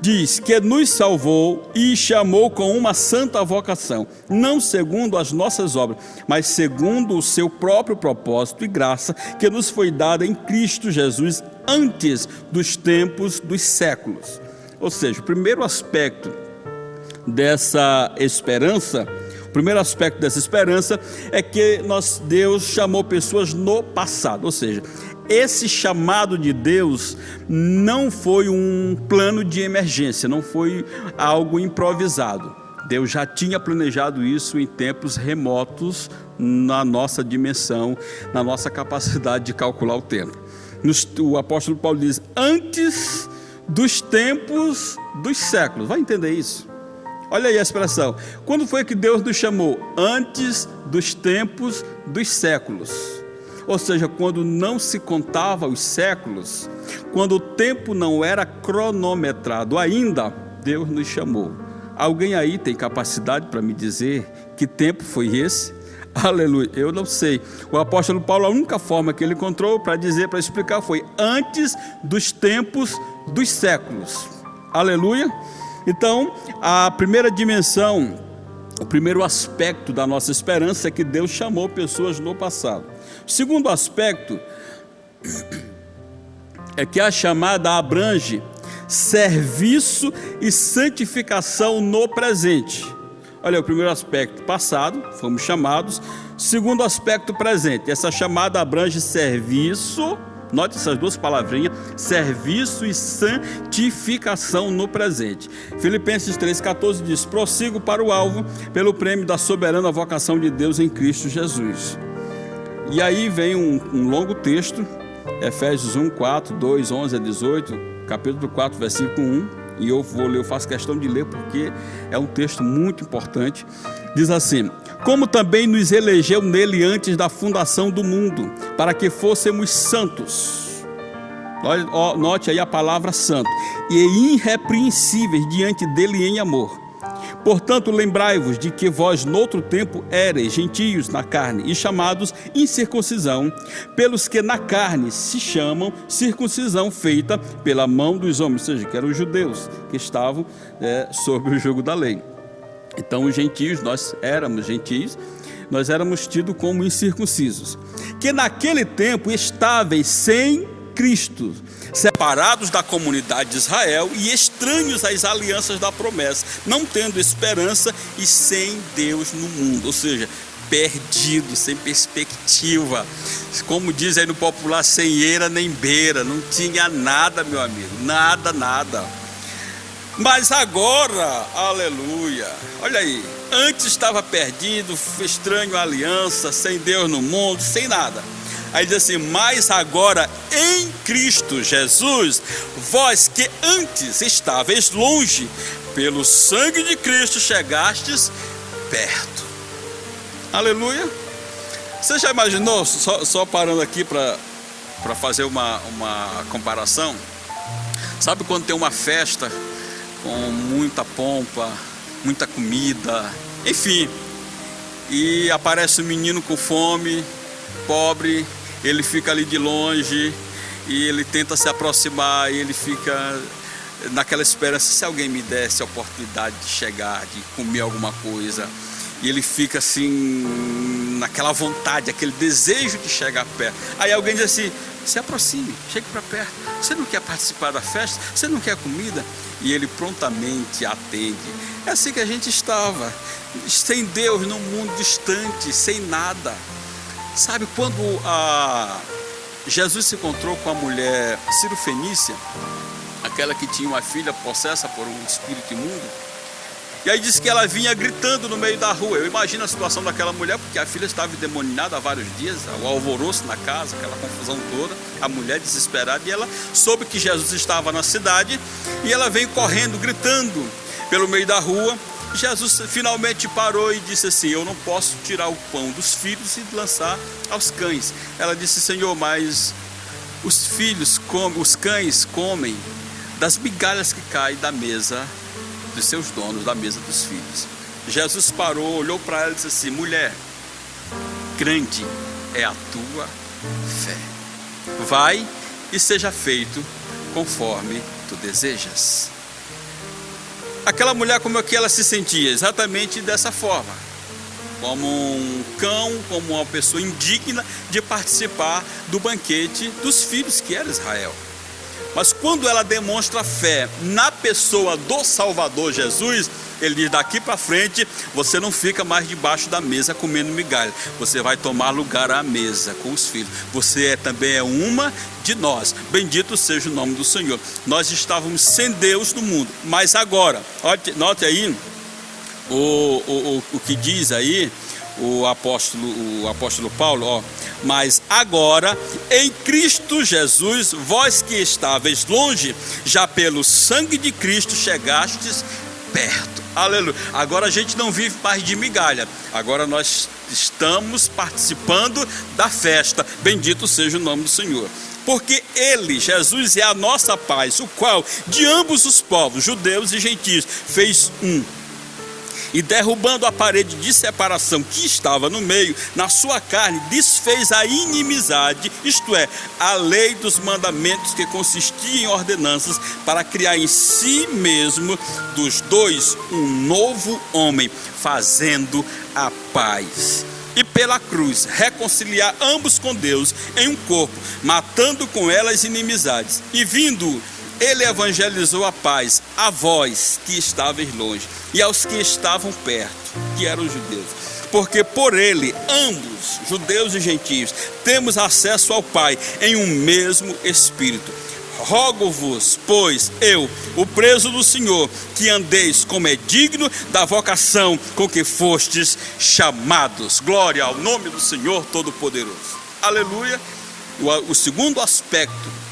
diz que nos salvou e chamou com uma santa vocação, não segundo as nossas obras, mas segundo o seu próprio propósito e graça, que nos foi dada em Cristo Jesus antes dos tempos dos séculos. Ou seja, o primeiro aspecto dessa esperança, é que Deus chamou pessoas no passado, ou seja, esse chamado de Deus não foi um plano de emergência, não foi algo improvisado. Deus já tinha planejado isso em tempos remotos, na nossa dimensão, na nossa capacidade de calcular o tempo. O apóstolo Paulo diz, antes dos tempos dos séculos. Vai entender isso? Olha aí a expressão. Quando foi que Deus nos chamou? Antes dos tempos dos séculos. ou seja, quando não se contava os séculos, quando o tempo não era cronometrado ainda, Deus nos chamou. Alguém aí tem capacidade para me dizer que tempo foi esse? Aleluia, eu não sei. O apóstolo Paulo, a única forma que ele encontrou para dizer, para explicar, foi antes dos tempos dos séculos. Aleluia. Então, a primeira dimensão, o primeiro aspecto da nossa esperança é que Deus chamou pessoas no passado. O segundo aspecto é que a chamada abrange serviço e santificação no presente. Olha, o primeiro aspecto, passado, fomos chamados. Segundo aspecto, presente. Essa chamada abrange serviço, note essas duas palavrinhas, serviço e santificação no presente. Filipenses 3,14 diz: prossigo para o alvo, pelo prêmio da soberana vocação de Deus em Cristo Jesus. E aí vem um longo texto, Efésios 1, 4, 2, 11 a 18, capítulo 4, versículo 1. E eu vou ler, eu faço questão de ler porque é um texto muito importante. Diz assim: como também nos elegeu nele antes da fundação do mundo, para que fôssemos santos. Note aí a palavra santo. E irrepreensíveis diante dele em amor. Portanto, lembrai-vos de que vós noutro tempo éreis gentios na carne e chamados incircuncisão, pelos que na carne se chamam circuncisão feita pela mão dos homens, ou seja, que eram os judeus que estavam sob o jugo da lei. Então os gentios, nós éramos tidos como incircuncisos, que naquele tempo estáveis sem Cristo, separados da comunidade de Israel e estranhos às alianças da promessa, não tendo esperança e sem Deus no mundo, ou seja, perdido, sem perspectiva, como diz aí no popular, sem eira nem beira, não tinha nada, meu amigo, nada. Mas agora, aleluia, olha aí, antes estava perdido, estranho à aliança, sem Deus no mundo, sem nada. Aí diz assim: mas agora em Cristo Jesus, vós que antes estáveis longe, pelo sangue de Cristo chegastes perto. Aleluia. Você já imaginou, só parando aqui para fazer uma comparação? Sabe quando tem uma festa com muita pompa, muita comida, enfim, e aparece um menino com fome, pobre, ele fica ali de longe e ele tenta se aproximar e ele fica naquela esperança, se alguém me desse a oportunidade de chegar, de comer alguma coisa, e ele fica assim, naquela vontade, aquele desejo de chegar perto. Aí alguém diz assim: se aproxime, chegue para perto, você não quer participar da festa? Você não quer comida? E ele prontamente atende. É assim que a gente estava, sem Deus, num mundo distante, sem nada. Sabe, quando Jesus se encontrou com a mulher Cirofenícia, aquela que tinha uma filha possessa por um espírito imundo, e aí disse que ela vinha gritando no meio da rua. Eu imagino a situação daquela mulher, porque a filha estava endemoniada há vários dias, o alvoroço na casa, aquela confusão toda, a mulher desesperada, e ela soube que Jesus estava na cidade, e ela veio correndo, gritando pelo meio da rua. Jesus finalmente parou e disse assim: eu não posso tirar o pão dos filhos e lançar aos cães. Ela disse: Senhor, mas os cães comem das migalhas que caem da mesa dos seus donos, da mesa dos filhos. Jesus parou, olhou para ela e disse assim: mulher, grande é a tua fé, vai e seja feito conforme tu desejas. Aquela mulher, como é que ela se sentia? Exatamente dessa forma, como um cão, como uma pessoa indigna de participar do banquete dos filhos que era Israel. Mas quando ela demonstra fé na pessoa do Salvador Jesus, ele diz: daqui para frente você não fica mais debaixo da mesa comendo migalha, você vai tomar lugar à mesa com os filhos, você também é uma de nós, bendito seja o nome do Senhor. Nós estávamos sem Deus no mundo, mas agora, note aí o que diz aí o apóstolo Paulo, mas agora em Cristo Jesus, vós que estáveis longe, já pelo sangue de Cristo chegastes perto. Aleluia. Agora a gente não vive mais de migalha. Agora nós estamos participando da festa. Bendito seja o nome do Senhor. Porque Ele, Jesus, é a nossa paz, o qual de ambos os povos, judeus e gentios, fez um. E derrubando a parede de separação que estava no meio, na sua carne, desfez a inimizade, isto é, a lei dos mandamentos que consistia em ordenanças, para criar em si mesmo dos dois um novo homem, fazendo a paz. E pela cruz reconciliar ambos com Deus em um corpo, matando com ela as inimizades. E vindo, Ele evangelizou a paz a vós que estavais longe e aos que estavam perto, que eram os judeus. Porque por Ele, ambos, judeus e gentios, temos acesso ao Pai em um mesmo Espírito. Rogo-vos, pois, eu, o preso do Senhor, que andeis como é digno da vocação com que fostes chamados. Glória ao nome do Senhor Todo-Poderoso. Aleluia. O segundo aspecto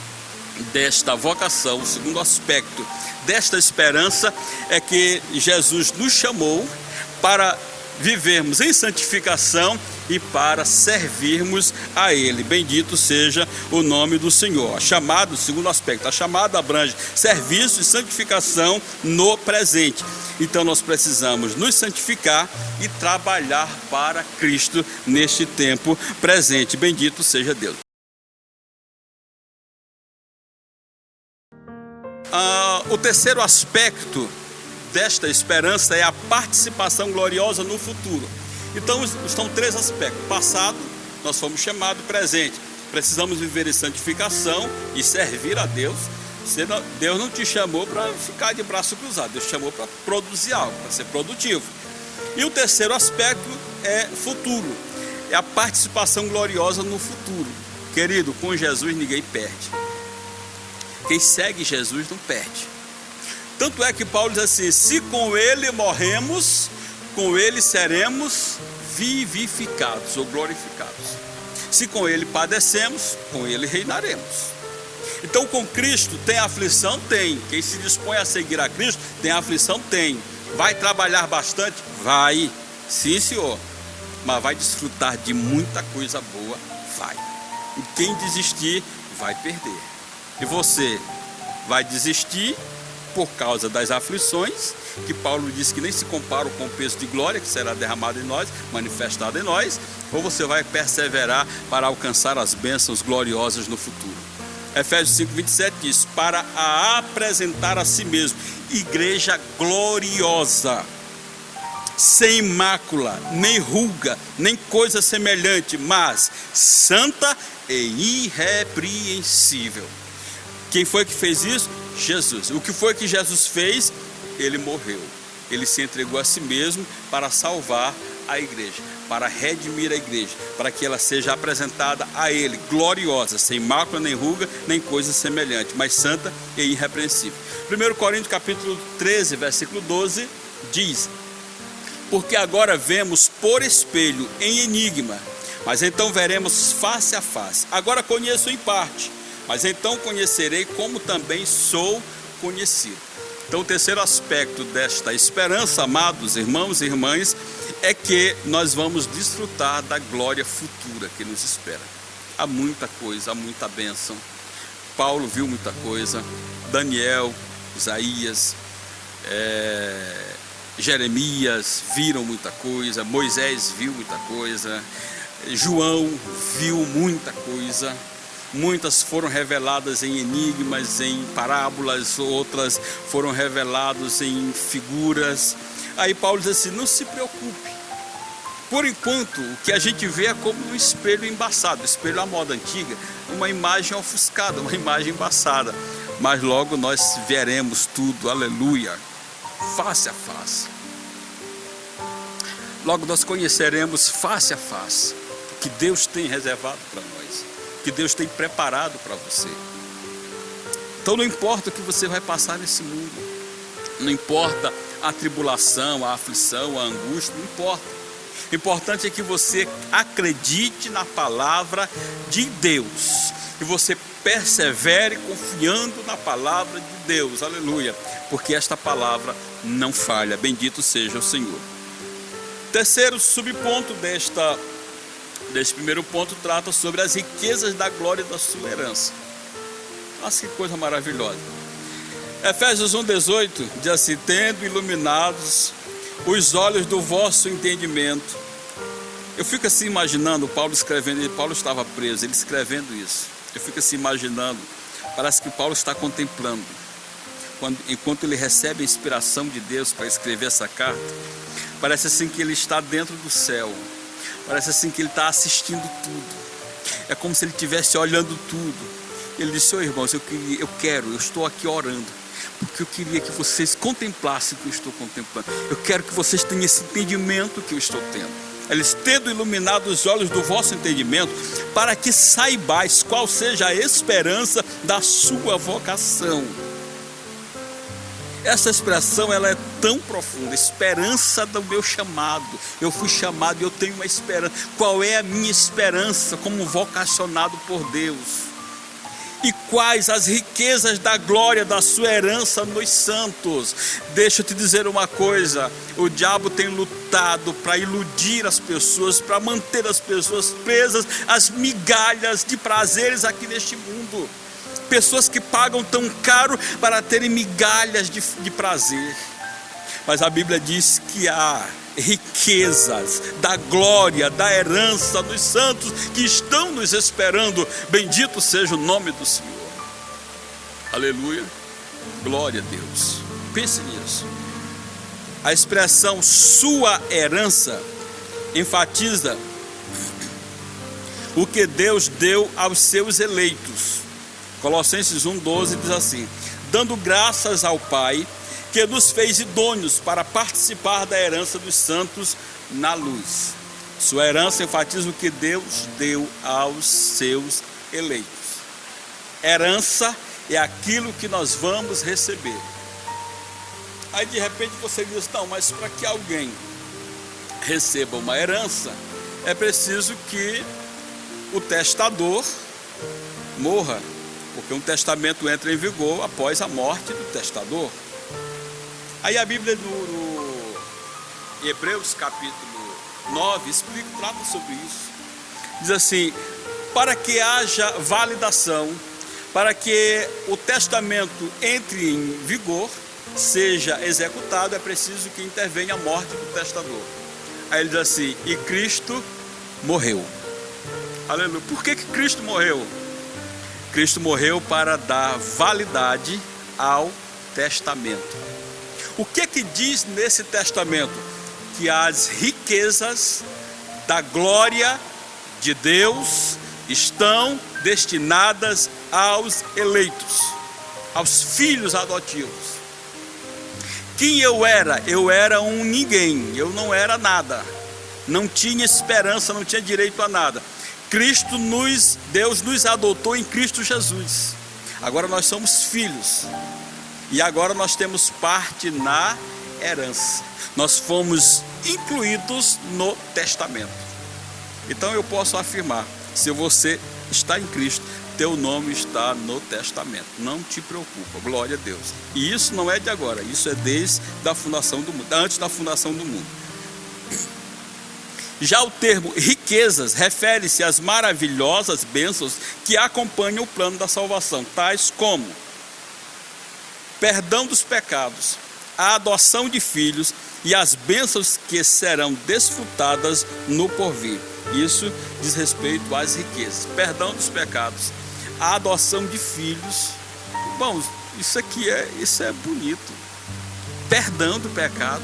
desta vocação, o segundo aspecto desta esperança é que Jesus nos chamou para vivermos em santificação e para servirmos a Ele. Bendito seja o nome do Senhor. A chamada, o segundo aspecto, a chamada abrange serviço e santificação no presente. Então nós precisamos nos santificar e trabalhar para Cristo neste tempo presente. Bendito seja Deus. O terceiro aspecto desta esperança é a participação gloriosa no futuro. Então estão três aspectos: passado, nós fomos chamados; presente, precisamos viver em santificação e servir a Deus. Deus não te chamou para ficar de braço cruzado, Deus te chamou para produzir algo, para ser produtivo. E o terceiro aspecto é futuro, é a participação gloriosa no futuro. Querido, com Jesus ninguém perde. Quem segue Jesus não perde. Tanto é que Paulo diz assim: se com Ele morremos, com Ele seremos vivificados ou glorificados. Se com Ele padecemos, com Ele reinaremos. Então, com Cristo tem aflição? Tem. Quem se dispõe a seguir a Cristo tem aflição? Tem. Vai trabalhar bastante? Vai. Sim, senhor. Mas vai desfrutar de muita coisa boa? Vai. E quem desistir vai perder. E você vai desistir por causa das aflições, que Paulo diz que nem se comparam com o peso de glória que será derramado em nós, manifestado em nós, ou você vai perseverar para alcançar as bênçãos gloriosas no futuro. Efésios 5:27 diz: para a apresentar a si mesmo igreja gloriosa, sem mácula, nem ruga, nem coisa semelhante, mas santa e irrepreensível. Quem foi que fez isso? Jesus. O que foi que Jesus fez? Ele morreu. Ele se entregou a si mesmo para salvar a igreja, para redimir a igreja, para que ela seja apresentada a Ele, gloriosa, sem mácula, nem ruga, nem coisa semelhante, mas santa e irrepreensível. 1 Coríntios capítulo 13, versículo 12, diz: porque agora vemos por espelho, em enigma, mas então veremos face a face. Agora conheço em parte, mas então conhecerei como também sou conhecido. Então o terceiro aspecto desta esperança, amados irmãos e irmãs, é que nós vamos desfrutar da glória futura que nos espera. Há muita coisa, há muita bênção. Paulo viu muita coisa, Daniel, Isaías, Jeremias viram muita coisa, Moisés viu muita coisa, João viu muita coisa. Muitas foram reveladas em enigmas, em parábolas, outras foram reveladas em figuras. Aí Paulo diz assim: não se preocupe. Por enquanto, o que a gente vê é como um espelho embaçado. Espelho à moda antiga, uma imagem ofuscada, uma imagem embaçada. Mas logo nós veremos tudo, aleluia, face a face. Logo nós conheceremos face a face o que Deus tem reservado para nós, que Deus tem preparado para você. Então não importa o que você vai passar nesse mundo, não importa a tribulação, a aflição, a angústia, não importa. O importante é que você acredite na palavra de Deus e você persevere confiando na palavra de Deus, aleluia, porque esta palavra não falha, bendito seja o Senhor. Terceiro subponto deste primeiro ponto trata sobre as riquezas da glória da sua herança. Nossa, que coisa maravilhosa. Efésios 1,18 diz assim: tendo iluminados os olhos do vosso entendimento. Eu fico assim imaginando Paulo escrevendo, Paulo estava preso, ele escrevendo isso. Eu fico assim imaginando, parece que Paulo está contemplando, enquanto ele recebe a inspiração de Deus para escrever essa carta, parece assim que ele está dentro do céu, parece assim que ele está assistindo tudo, é como se ele estivesse olhando tudo. Ele disse: ô irmãos, eu estou aqui orando, porque eu queria que vocês contemplassem o que eu estou contemplando, eu quero que vocês tenham esse entendimento que eu estou tendo. Eles tendo iluminado os olhos do vosso entendimento, para que saibais qual seja a esperança da sua vocação. Essa expressão, ela é tão profunda, esperança do meu chamado. Eu fui chamado e eu tenho uma esperança. Qual é a minha esperança como vocacionado por Deus? E quais as riquezas da glória da sua herança nos santos? Deixa eu te dizer uma coisa: o diabo tem lutado para iludir as pessoas, para manter as pessoas presas às migalhas de prazeres aqui neste mundo. Pessoas que pagam tão caro para terem migalhas de prazer. Mas a Bíblia diz que há riquezas da glória, da herança dos santos que estão nos esperando. Bendito seja o nome do Senhor. Aleluia, glória a Deus. Pense nisso. A expressão sua herança enfatiza o que Deus deu aos seus eleitos. Colossenses 1,12 diz assim: dando graças ao Pai que nos fez idôneos para participar da herança dos santos na luz. Sua herança enfatiza o que Deus deu aos seus eleitos. Herança é aquilo que nós vamos receber. Aí de repente você diz: não, mas para que alguém receba uma herança, é preciso que o testador morra, porque um testamento entra em vigor após a morte do testador. Aí a Bíblia em Hebreus capítulo 9 trata sobre isso. Diz assim: para que haja validação, para que o testamento entre em vigor, seja executado, é preciso que intervenha a morte do testador. Aí ele diz assim: e Cristo morreu. Aleluia. Por que Cristo morreu? Cristo morreu para dar validade ao testamento. O que diz nesse testamento? Que as riquezas da glória de Deus estão destinadas aos eleitos, aos filhos adotivos. Quem eu era? Eu era um ninguém, eu não era nada, não tinha esperança, não tinha direito a nada. Deus nos adotou em Cristo Jesus. Agora nós somos filhos. E agora nós temos parte na herança. Nós fomos incluídos no testamento. Então eu posso afirmar: se você está em Cristo, teu nome está no testamento. Não te preocupa, glória a Deus. E isso não é de agora, isso é desde a fundação do mundo, antes da fundação do mundo. Já o termo riquezas refere-se às maravilhosas bênçãos que acompanham o plano da salvação, tais como perdão dos pecados, a adoção de filhos e as bênçãos que serão desfrutadas no porvir. Isso diz respeito às riquezas. Perdão dos pecados, a adoção de filhos. Bom, isso é bonito. Perdão do pecado.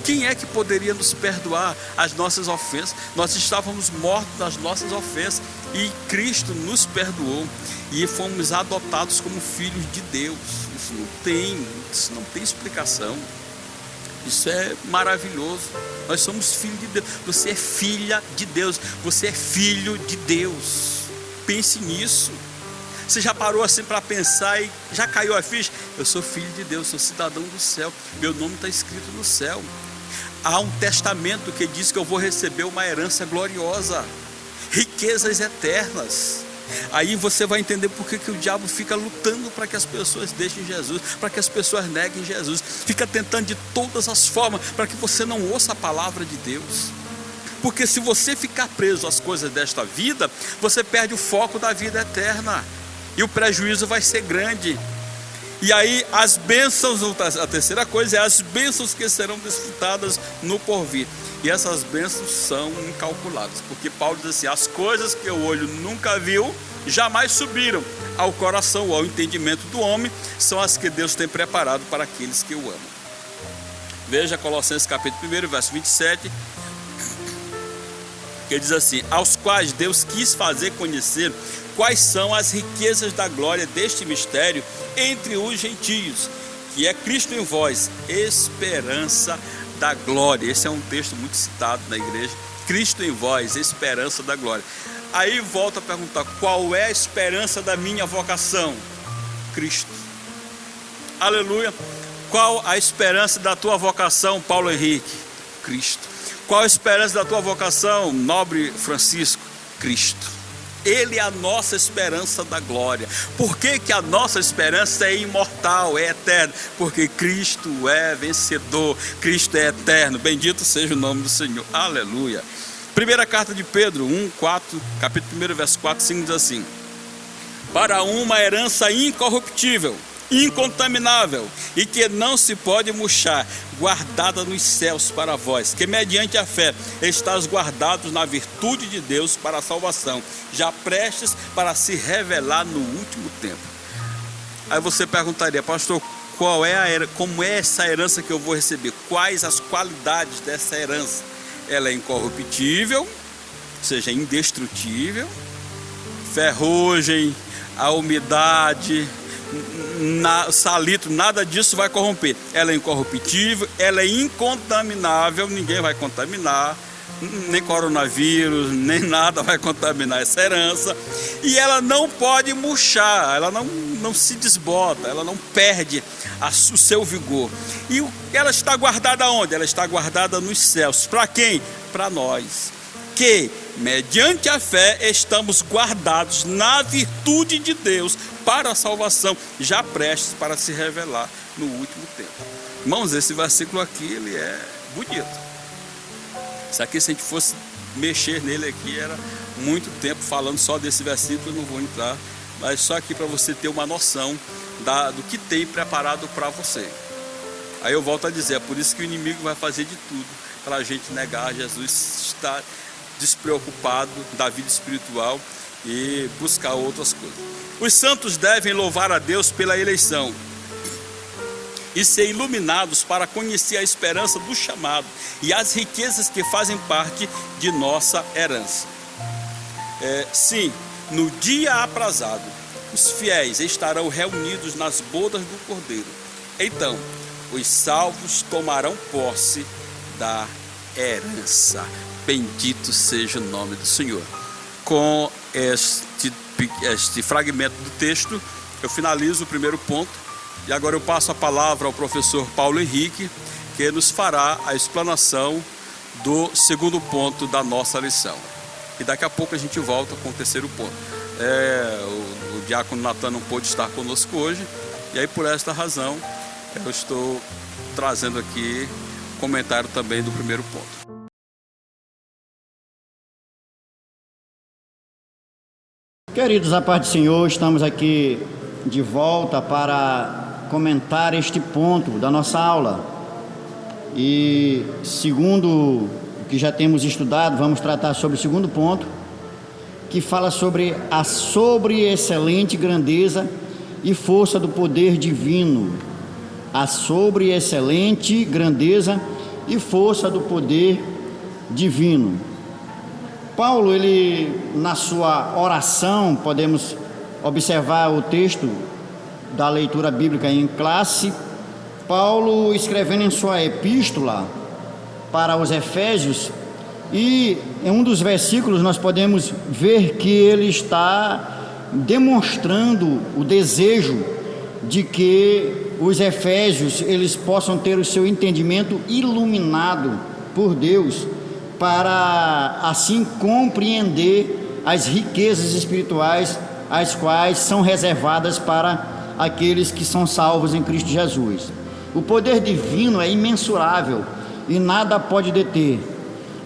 Quem é que poderia nos perdoar as nossas ofensas? Nós estávamos mortos nas nossas ofensas e Cristo nos perdoou e fomos adotados como filhos de Deus. Isso não tem explicação. Isso é maravilhoso. Nós somos filhos de Deus. Você é filha de Deus. Você é filho de Deus. Pense nisso. Você já parou assim para pensar e já caiu a ficha? Eu sou filho de Deus, sou cidadão do céu. Meu nome está escrito no céu. Há um testamento que diz que eu vou receber uma herança gloriosa, riquezas eternas. Aí você vai entender por que o diabo fica lutando para que as pessoas deixem Jesus, para que as pessoas neguem Jesus, fica tentando de todas as formas para que você não ouça a palavra de Deus. Porque se você ficar preso às coisas desta vida, você perde o foco da vida eterna e o prejuízo vai ser grande. E aí as bênçãos, a terceira coisa é as bênçãos que serão desfrutadas no porvir. E essas bênçãos são incalculáveis, porque Paulo diz assim: as coisas que o olho nunca viu, jamais subiram ao coração ou ao entendimento do homem, são as que Deus tem preparado para aqueles que o amam. Veja Colossenses capítulo 1, verso 27, que diz assim: aos quais Deus quis fazer conhecer quais são as riquezas da glória deste mistério entre os gentios, que é Cristo em vós, esperança da glória. Esse é um texto muito citado na igreja. Cristo em vós, esperança da glória. Aí volta a perguntar: qual é a esperança da minha vocação? Cristo. Aleluia. Qual a esperança da tua vocação, Paulo Henrique? Cristo. Qual a esperança da tua vocação, nobre Francisco? Cristo. Ele é a nossa esperança da glória. Por que que a nossa esperança é imortal, é eterna? Porque Cristo é vencedor, Cristo é eterno. Bendito seja o nome do Senhor. Aleluia. Primeira carta de Pedro 1:4, capítulo 1, verso 4, 5 diz assim: para uma herança incorruptível, incontaminável e que não se pode murchar, guardada nos céus para vós, que mediante a fé estáis guardados na virtude de Deus para a salvação, já prestes para se revelar no último tempo. Aí você perguntaria: pastor, como é essa herança que eu vou receber? Quais as qualidades dessa herança? Ela é incorruptível, ou seja, indestrutível, ferrugem, a umidade, salitro, nada disso vai corromper. Ela é incorruptível, ela é incontaminável, ninguém vai contaminar, nem coronavírus, nem nada vai contaminar essa herança. E ela não pode murchar, ela não se desbota, ela não perde o seu vigor. E ela está guardada onde? Ela está guardada nos céus. Para quem? Para nós, que mediante a fé estamos guardados na virtude de Deus para a salvação, já prestes para se revelar no último tempo. Irmãos, esse versículo aqui, ele é bonito. Isso aqui, se a gente fosse mexer nele aqui, era muito tempo falando só desse versículo. Eu não vou entrar, mas só aqui para você ter uma noção do que tem preparado para você. Aí eu volto a dizer, é por isso que o inimigo vai fazer de tudo para a gente negar Jesus, estar despreocupado da vida espiritual e buscar outras coisas. Os santos devem louvar a Deus pela eleição e ser iluminados para conhecer a esperança do chamado e as riquezas que fazem parte de nossa herança. Sim, no dia aprazado, os fiéis estarão reunidos nas bodas do Cordeiro. Então, os salvos tomarão posse da herança. Bendito seja o nome do Senhor. Com este fragmento do texto, eu finalizo o primeiro ponto. E agora eu passo a palavra ao professor Paulo Henrique, que nos fará a explanação do segundo ponto da nossa lição. E daqui a pouco a gente volta com o terceiro ponto. O diácono Natan não pôde estar conosco hoje, e aí por esta razão eu estou trazendo aqui comentário também do primeiro ponto. Queridos, a paz do Senhor, estamos aqui de volta para comentar este ponto da nossa aula. E segundo o que já temos estudado, vamos tratar sobre o segundo ponto, que fala sobre a sobreexcelente grandeza e força do poder divino. A sobreexcelente grandeza e força do poder divino. Paulo, ele, na sua oração, podemos observar o texto da leitura bíblica em classe, Paulo escrevendo em sua epístola para os Efésios, e em um dos versículos nós podemos ver que ele está demonstrando o desejo de que os Efésios eles possam ter o seu entendimento iluminado por Deus, para assim compreender as riquezas espirituais, as quais são reservadas para aqueles que são salvos em Cristo Jesus. O poder divino é imensurável e nada pode deter.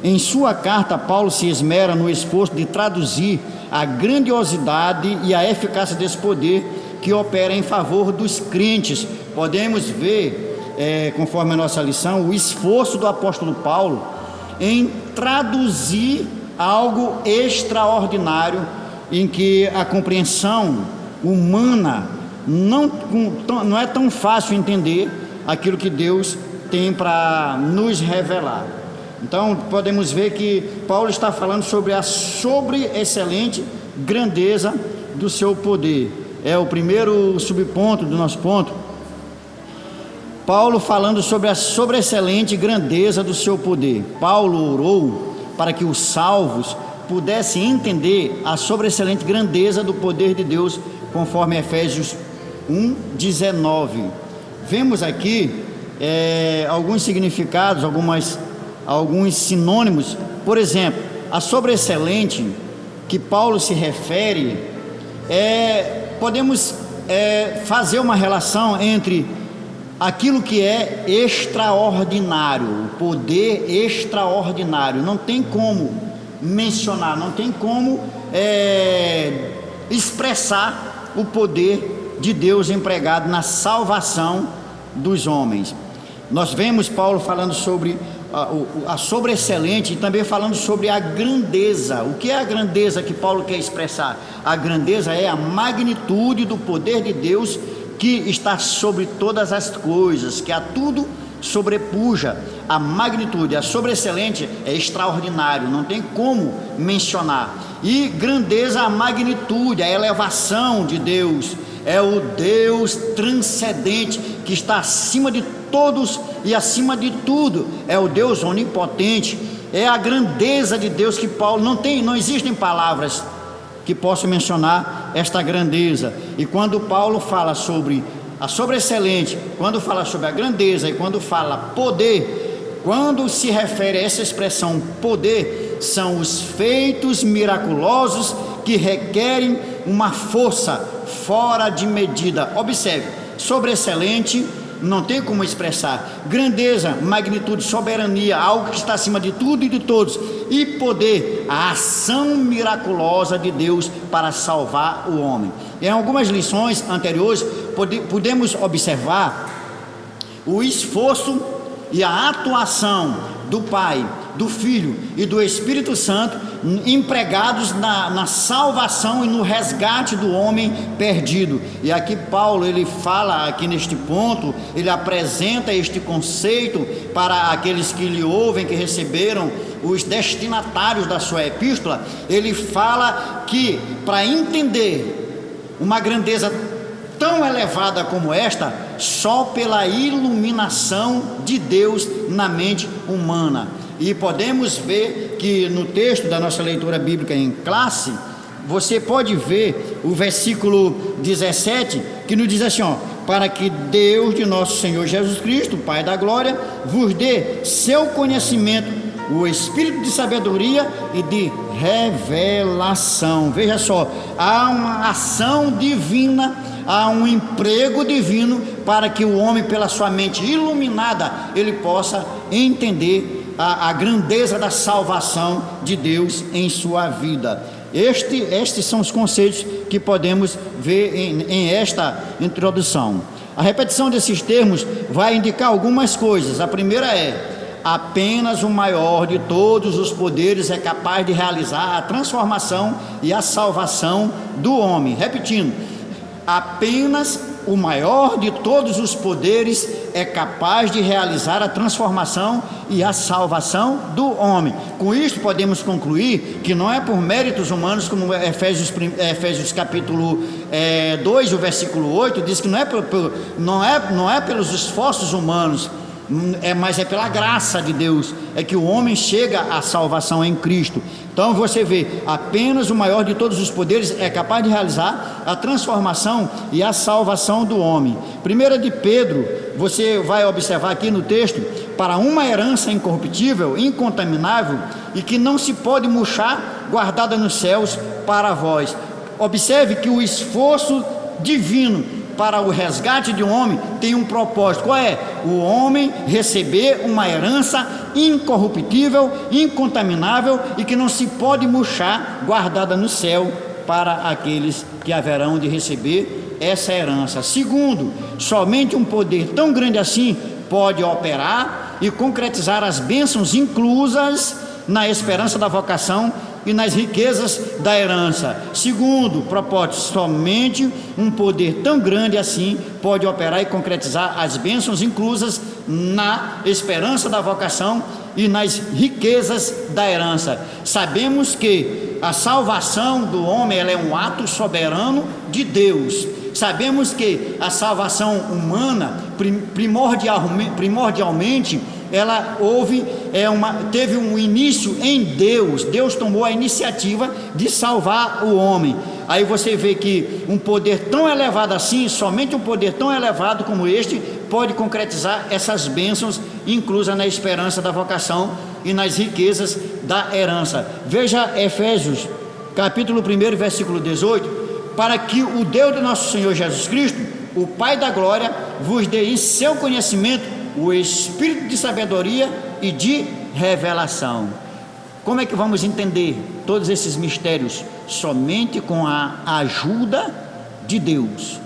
Em sua carta, Paulo se esmera no esforço de traduzir a grandiosidade e a eficácia desse poder que opera em favor dos crentes. Podemos ver, conforme a nossa lição, o esforço do apóstolo Paulo em traduzir algo extraordinário, em que a compreensão humana não é tão fácil entender aquilo que Deus tem para nos revelar. Então podemos ver que Paulo está falando sobre a sobreexcelente grandeza do seu poder. É o primeiro subponto do nosso ponto. Paulo falando sobre a sobreexcelente grandeza do seu poder. Paulo orou para que os salvos pudessem entender a sobreexcelente grandeza do poder de Deus, conforme Efésios 1:19. Vemos aqui alguns significados, alguns sinônimos. Por exemplo, a sobreexcelente que Paulo se refere, podemos fazer uma relação entre aquilo que é extraordinário, o poder extraordinário. Não tem como mencionar, não tem como expressar o poder de Deus empregado na salvação dos homens. Nós vemos Paulo falando sobre a sobreexcelente e também falando sobre a grandeza. O que é a grandeza que Paulo quer expressar? A grandeza é a magnitude do poder de Deus que está sobre todas as coisas, que a tudo sobrepuja. A magnitude, a sobreexcelente é extraordinário, não tem como mencionar. E grandeza, a magnitude, a elevação de Deus, é o Deus transcendente que está acima de todos e acima de tudo, é o Deus onipotente. É a grandeza de Deus que Paulo não existem palavras que possam mencionar esta grandeza. E quando Paulo fala sobre a sobreexcelente, quando fala sobre a grandeza e quando fala poder, quando se refere a essa expressão poder, são os feitos miraculosos que requerem uma força fora de medida. Observe, sobreexcelente não tem como expressar, grandeza, magnitude, soberania, algo que está acima de tudo e de todos, e poder, a ação miraculosa de Deus para salvar o homem. Em algumas lições anteriores podemos observar o esforço e a atuação do Pai, do Filho e do Espírito Santo empregados na salvação e no resgate do homem perdido. E aqui Paulo, ele fala aqui neste ponto, ele apresenta este conceito para aqueles que lhe ouvem, que receberam, os destinatários da sua epístola. Ele fala que para entender uma grandeza tão elevada como esta, só pela iluminação de Deus na mente humana. E podemos ver que no texto da nossa leitura bíblica em classe, você pode ver o versículo 17, que nos diz assim, para que Deus de nosso Senhor Jesus Cristo, Pai da glória, vos dê seu conhecimento, o espírito de sabedoria e de revelação. Veja só, há uma ação divina, há um emprego divino para que o homem, pela sua mente iluminada, ele possa entender a grandeza da salvação de Deus em sua vida. Estes são os conceitos que podemos ver em esta introdução. A repetição desses termos vai indicar algumas coisas. A primeira é: apenas o maior de todos os poderes é capaz de realizar a transformação e a salvação do homem. Repetindo, apenas o maior de todos os poderes é capaz de realizar a transformação e a salvação do homem. Com isso podemos concluir que não é por méritos humanos, como Efésios capítulo 2, o versículo 8 diz que não é pelos esforços humanos, mas é pela graça de Deus é que o homem chega à salvação em Cristo. Então você vê, apenas o maior de todos os poderes é capaz de realizar a transformação e a salvação do homem. 1 de Pedro, você vai observar aqui no texto, para uma herança incorruptível, incontaminável e que não se pode murchar, guardada nos céus para vós. Observe que o esforço divino para o resgate de um homem tem um propósito. Qual é? O homem receber uma herança incorruptível, incontaminável e que não se pode murchar, guardada no céu para aqueles que haverão de receber essa herança. Segundo, somente um poder tão grande assim pode operar e concretizar as bênçãos inclusas na esperança da vocação e nas riquezas da herança. Segundo propósito, somente um poder tão grande assim pode operar e concretizar as bênçãos inclusas na esperança da vocação e nas riquezas da herança. Sabemos que a salvação do homem ela é um ato soberano de Deus. Sabemos que a salvação humana, primordialmente, ela teve um início em Deus. Deus tomou a iniciativa de salvar o homem. Aí você vê que um poder tão elevado assim, somente um poder tão elevado como este, pode concretizar essas bênçãos inclusas na esperança da vocação e nas riquezas da herança. Veja Efésios, capítulo 1, versículo 18. Para que o Deus do nosso Senhor Jesus Cristo, o Pai da glória, vos dê em seu conhecimento o espírito de sabedoria e de revelação. Como é que vamos entender todos esses mistérios? Somente com a ajuda de Deus.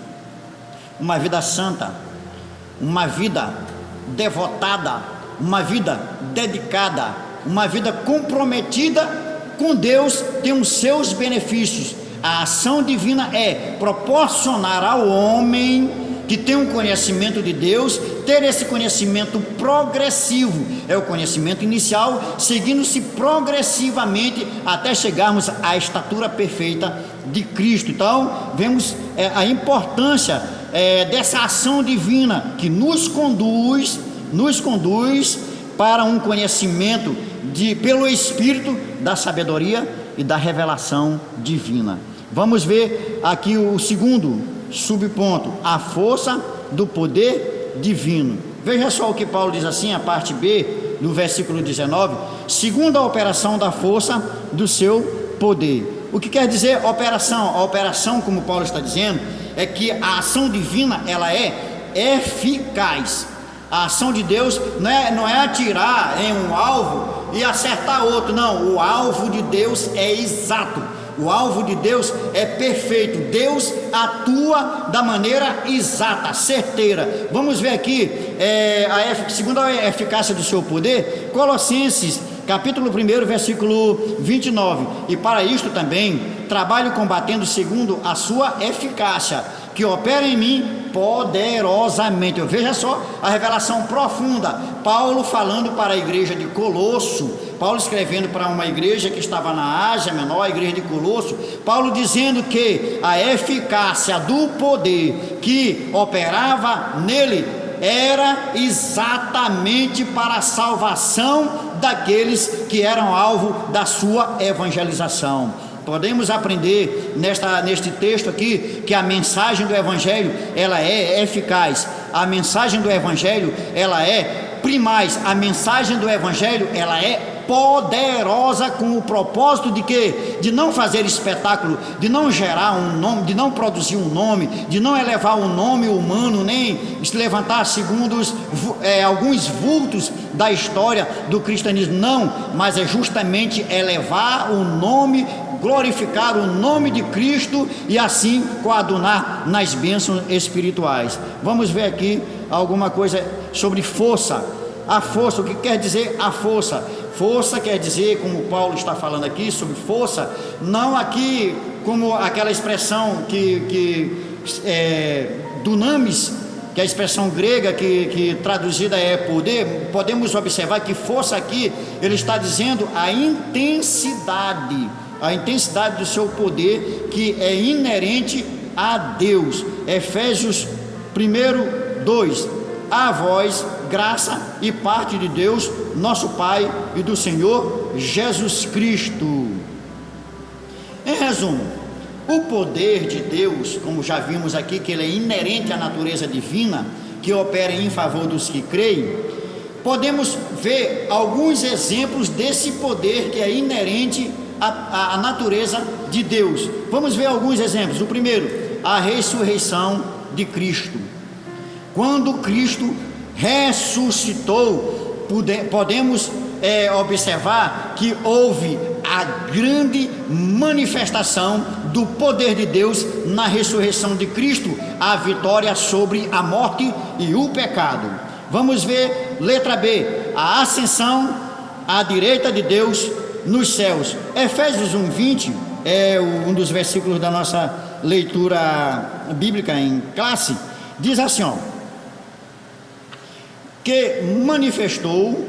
Uma vida santa, uma vida devotada, uma vida dedicada, uma vida comprometida com Deus tem os seus benefícios. A ação divina é proporcionar ao homem que tem um conhecimento de Deus, ter esse conhecimento progressivo, é o conhecimento inicial, seguindo-se progressivamente até chegarmos à estatura perfeita de Cristo. Então, vemos a importância dessa ação divina que nos conduz para um conhecimento pelo Espírito da sabedoria e da revelação divina. Vamos ver aqui o segundo subponto, a força do poder divino. Veja só o que Paulo diz assim, a parte B, no versículo 19, segundo a operação da força do seu poder. O que quer dizer operação? A operação, como Paulo está dizendo, é que a ação divina, ela é eficaz. A ação de Deus não é atirar em um alvo e acertar outro, não. O alvo de Deus é exato. O alvo de Deus é perfeito. Deus atua da maneira exata, certeira. Vamos ver aqui, segundo a eficácia do seu poder, Colossenses, capítulo 1, versículo 29. E para isto também, trabalho combatendo segundo a sua eficácia, que opera em mim poderosamente. Veja só a revelação profunda. Paulo falando para a igreja de Colosso, Paulo escrevendo para uma igreja que estava na Ásia Menor, a igreja de Colosso, Paulo dizendo que a eficácia do poder que operava nele era exatamente para a salvação daqueles que eram alvo da sua evangelização. Podemos aprender neste texto aqui que a mensagem do Evangelho ela é eficaz, a mensagem do Evangelho ela é primaz, a mensagem do Evangelho ela é poderosa, com o propósito de quê? De não fazer espetáculo, de não gerar um nome, de não produzir um nome, de não elevar um nome humano, nem se levantar segundo alguns vultos da história do cristianismo, não, mas é justamente elevar o nome, glorificar o nome de Cristo e assim coadunar nas bênçãos espirituais. Vamos ver aqui alguma coisa sobre força. A força, o que quer dizer a força? Força quer dizer, como Paulo está falando aqui sobre força, não aqui como aquela expressão dunamis, que é a expressão grega que traduzida é poder. Podemos observar que força aqui, ele está dizendo a intensidade do seu poder, que é inerente a Deus. Efésios 1:2, a vós graça e parte de Deus, nosso Pai, e do Senhor Jesus Cristo. Em resumo, o poder de Deus, como já vimos aqui, que ele é inerente à natureza divina, que opera em favor dos que creem, podemos ver alguns exemplos desse poder que é inerente à natureza de Deus. Vamos ver alguns exemplos. O primeiro, a ressurreição de Cristo. Quando Cristo ressuscitou, podemos observar que houve a grande manifestação do poder de Deus na ressurreição de Cristo, a vitória sobre a morte e o pecado. Vamos ver, letra B, a ascensão à direita de Deus nos céus. Efésios 1:20 é um dos versículos da nossa leitura bíblica em classe. Diz assim, ó: que manifestou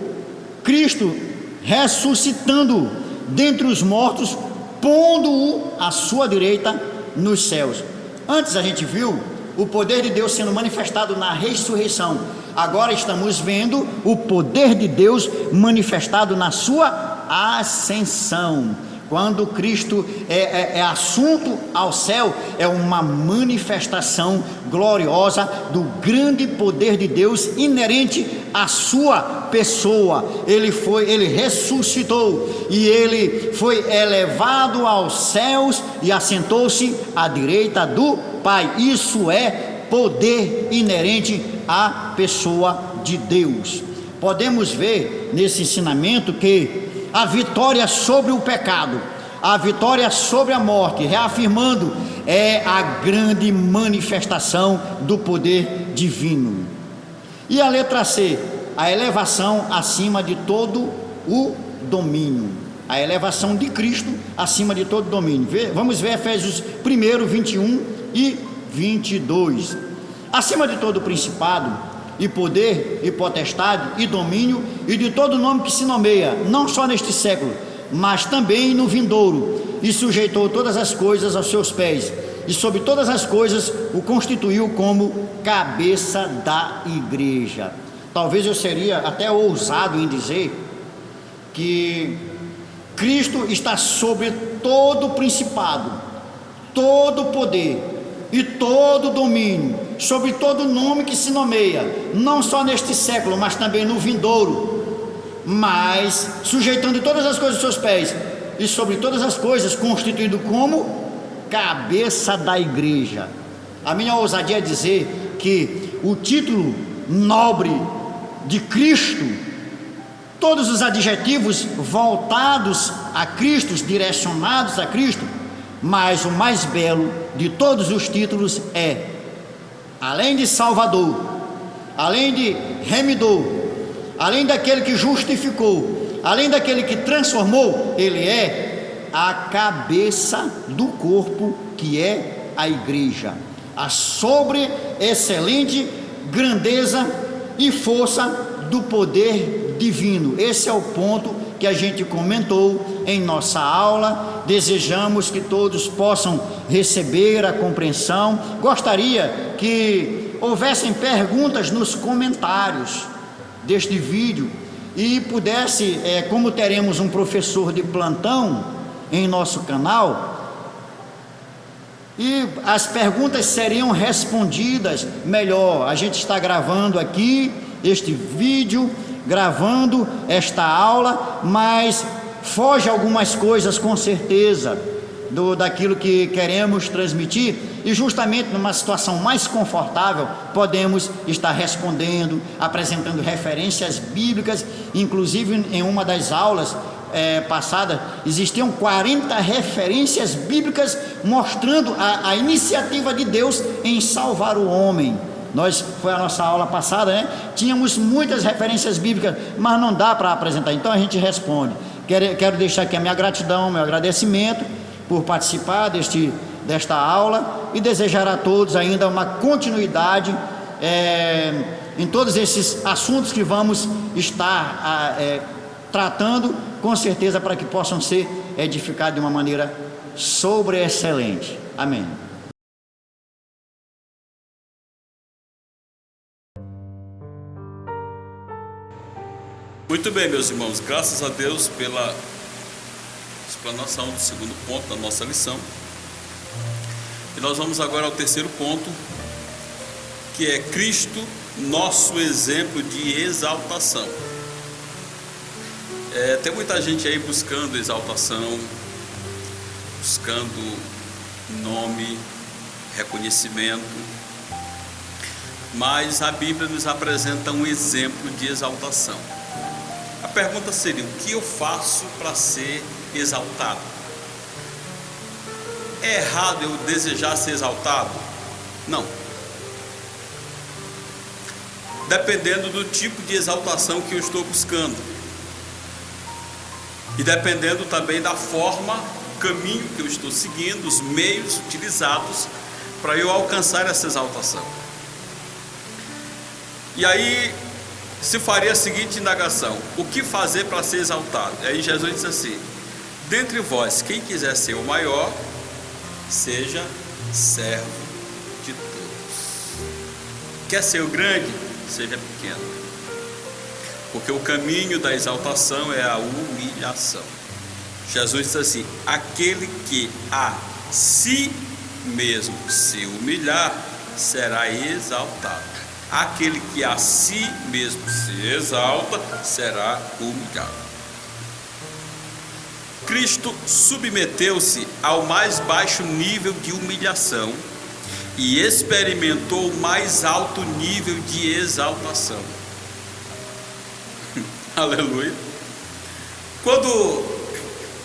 Cristo ressuscitando dentre os mortos, pondo-o à sua direita nos céus. Antes a gente viu o poder de Deus sendo manifestado na ressurreição. Agora estamos vendo o poder de Deus manifestado na sua ascensão. Quando Cristo é assunto ao céu, é uma manifestação gloriosa do grande poder de Deus inerente à sua pessoa. Ele ressuscitou e ele foi elevado aos céus e assentou-se à direita do Pai. Isso é poder inerente à pessoa de Deus. Podemos ver nesse ensinamento que a vitória sobre o pecado, a vitória sobre a morte, reafirmando, é a grande manifestação do poder divino. E a letra C, a elevação acima de todo o domínio. A elevação de Cristo acima de todo domínio. Vamos ver Efésios 1, 21 e 22. Acima de todo principado e poder, e potestade, e domínio, e de todo nome que se nomeia, não só neste século, mas também no vindouro, e sujeitou todas as coisas aos seus pés, e sobre todas as coisas o constituiu como cabeça da igreja. Talvez eu seria até ousado em dizer que Cristo está sobre todo principado, todo poder e todo domínio, sobre todo nome que se nomeia, não só neste século, mas também no vindouro, mas sujeitando todas as coisas aos seus pés, e sobre todas as coisas constituído como cabeça da igreja. A minha ousadia é dizer que o título nobre de Cristo, todos os adjetivos voltados a Cristo, direcionados a Cristo, mas o mais belo de todos os títulos é, além de Salvador, além de Remidor, além daquele que justificou, além daquele que transformou, ele é a cabeça do corpo, que é a igreja. A sobre-excelente grandeza e força do poder divino. Esse é o ponto que a gente comentou em nossa aula. Desejamos que todos possam receber a compreensão. Gostaria que houvessem perguntas nos comentários deste vídeo e pudesse, como teremos um professor de plantão em nosso canal, e as perguntas seriam respondidas melhor. A gente está gravando aqui este vídeo, gravando esta aula, mas foge algumas coisas com certeza daquilo que queremos transmitir, e justamente numa situação mais confortável podemos estar respondendo, apresentando referências bíblicas. Inclusive em uma das aulas passadas existiam 40 referências bíblicas mostrando a iniciativa de Deus em salvar o homem. Foi a nossa aula passada, né? Tínhamos muitas referências bíblicas, mas não dá para apresentar, então a gente responde. Quero deixar aqui a minha gratidão, meu agradecimento por participar desta aula, e desejar a todos ainda uma continuidade em todos esses assuntos que vamos estar tratando, com certeza, para que possam ser edificados de uma maneira sobreexcelente. Amém. Muito bem, meus irmãos, graças a Deus pela explanação do segundo ponto da nossa lição. E nós vamos agora ao terceiro ponto, que é Cristo nosso exemplo de exaltação. Tem muita gente aí buscando exaltação, buscando nome, reconhecimento, mas a Bíblia nos apresenta um exemplo de exaltação. A pergunta seria: o que eu faço para ser exaltado? É errado eu desejar ser exaltado? Não. Dependendo do tipo de exaltação que eu estou buscando, e dependendo também da forma, o caminho que eu estou seguindo, os meios utilizados para eu alcançar essa exaltação. E aí se faria a seguinte indagação: o que fazer para ser exaltado? E aí Jesus disse assim: dentre vós, quem quiser ser o maior, seja servo de todos. Quer ser o grande? Seja pequeno. Porque o caminho da exaltação é a humilhação. Jesus disse assim: aquele que a si mesmo se humilhar será exaltado. Aquele que a si mesmo se exalta será humilhado. Cristo submeteu-se ao mais baixo nível de humilhação e experimentou o mais alto nível de exaltação. Aleluia. Quando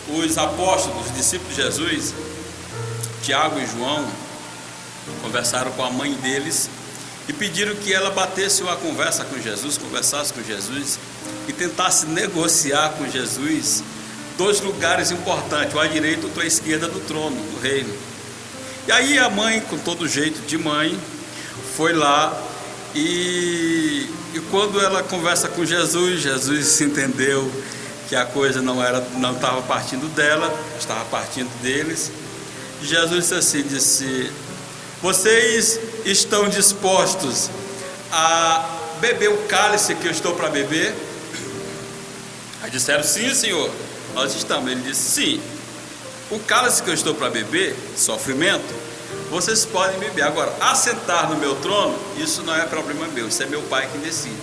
os apóstolos, os discípulos de Jesus, Tiago e João, conversaram com a mãe deles e pediram que ela batesse uma conversa com Jesus, conversasse com Jesus e tentasse negociar com Jesus dois lugares importantes, ou à direita ou à esquerda do trono, do reino. E aí a mãe, com todo jeito de mãe, foi lá e quando ela conversa com Jesus, Jesus entendeu que a coisa não estava partindo dela, estava partindo deles. E Jesus disse: vocês estão dispostos a beber o cálice que eu estou para beber? Aí disseram: sim, Senhor, nós estamos. Ele disse: sim, o cálice que eu estou para beber, sofrimento, vocês podem beber. Agora, assentar no meu trono, isso não é problema meu, isso é meu Pai que decide.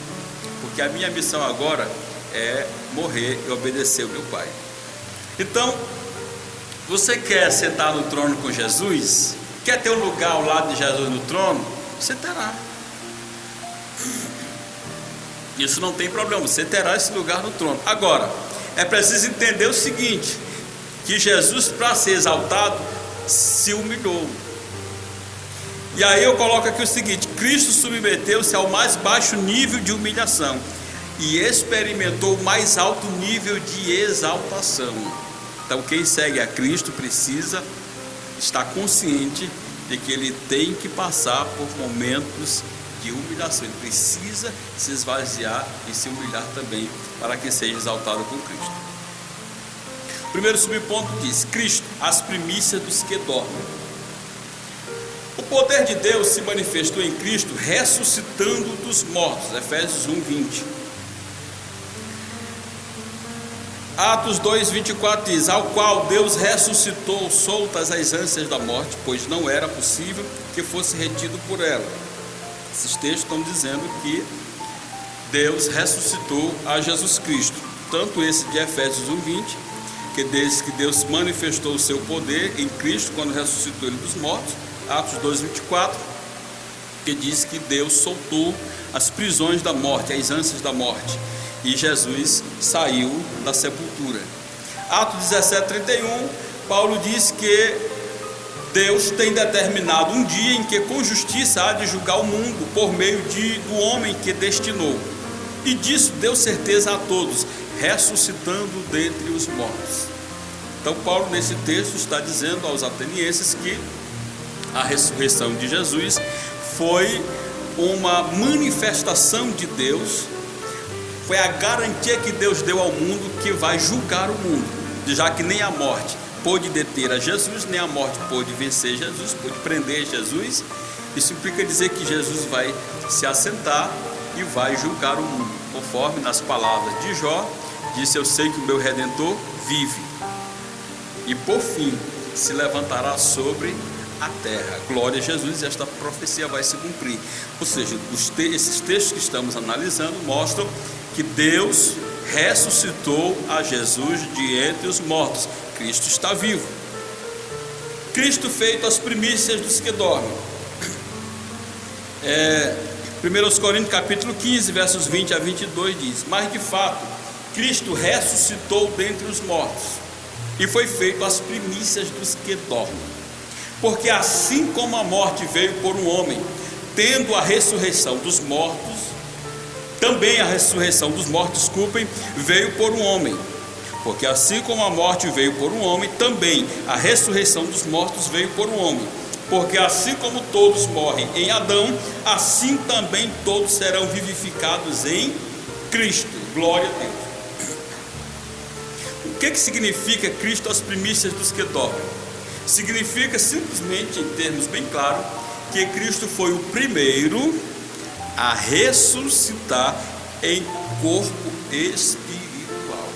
Porque a minha missão agora é morrer e obedecer ao meu Pai. Então, você quer sentar no trono com Jesus? Quer ter um lugar ao lado de Jesus no trono? Você terá. Isso não tem problema, você terá esse lugar no trono. Agora, é preciso entender o seguinte: que Jesus, para ser exaltado, se humilhou. E aí eu coloco aqui o seguinte: Cristo submeteu-se ao mais baixo nível de humilhação e experimentou o mais alto nível de exaltação. Então quem segue a Cristo precisa estar consciente de que ele tem que passar por momentos de humilhação. Ele precisa se esvaziar e se humilhar também para que seja exaltado com Cristo. Primeiro subponto diz: Cristo, as primícias dos que dormem. O poder de Deus se manifestou em Cristo ressuscitando dos mortos. Efésios 1:20. Atos 2:24 diz: ao qual Deus ressuscitou soltas as ânsias da morte, pois não era possível que fosse retido por ela. Esses textos estão dizendo que Deus ressuscitou a Jesus Cristo. Tanto esse de Efésios 1:20, que desde que Deus manifestou o seu poder em Cristo quando ressuscitou ele dos mortos. Atos 2:24, que diz que Deus soltou as prisões da morte, as ânsias da morte, e Jesus saiu da sepultura. Atos 17:31, Paulo diz que Deus tem determinado um dia em que com justiça há de julgar o mundo por meio do homem que destinou, e disso deu certeza a todos, ressuscitando dentre os mortos. Então Paulo nesse texto está dizendo aos atenienses que a ressurreição de Jesus foi uma manifestação de Deus, foi a garantia que Deus deu ao mundo que vai julgar o mundo, já que nem a morte pôde deter a Jesus, nem a morte pôde vencer Jesus, pôde prender Jesus. Isso implica dizer que Jesus vai se assentar e vai julgar o mundo, conforme nas palavras de Jó, disse: eu sei que o meu Redentor vive, e por fim se levantará sobre a terra. Glória a Jesus, esta profecia vai se cumprir. Ou seja, esses textos que estamos analisando mostram que Deus ressuscitou a Jesus de entre os mortos. Cristo está vivo. Cristo feito as primícias dos que dormem. 1 Coríntios capítulo 15, versos 20 a 22 diz: mas de fato, Cristo ressuscitou dentre os mortos e foi feito as primícias dos que dormem. Porque assim como a morte veio por um homem, tendo a ressurreição dos mortos, também a ressurreição dos mortos, veio por um homem. Porque assim como a morte veio por um homem, também a ressurreição dos mortos veio por um homem. Porque assim como todos morrem em Adão, assim também todos serão vivificados em Cristo. Glória a Deus. O que significa Cristo as primícias dos que dormem? Significa simplesmente, em termos bem claros, que Cristo foi o primeiro a ressuscitar em corpo espiritual.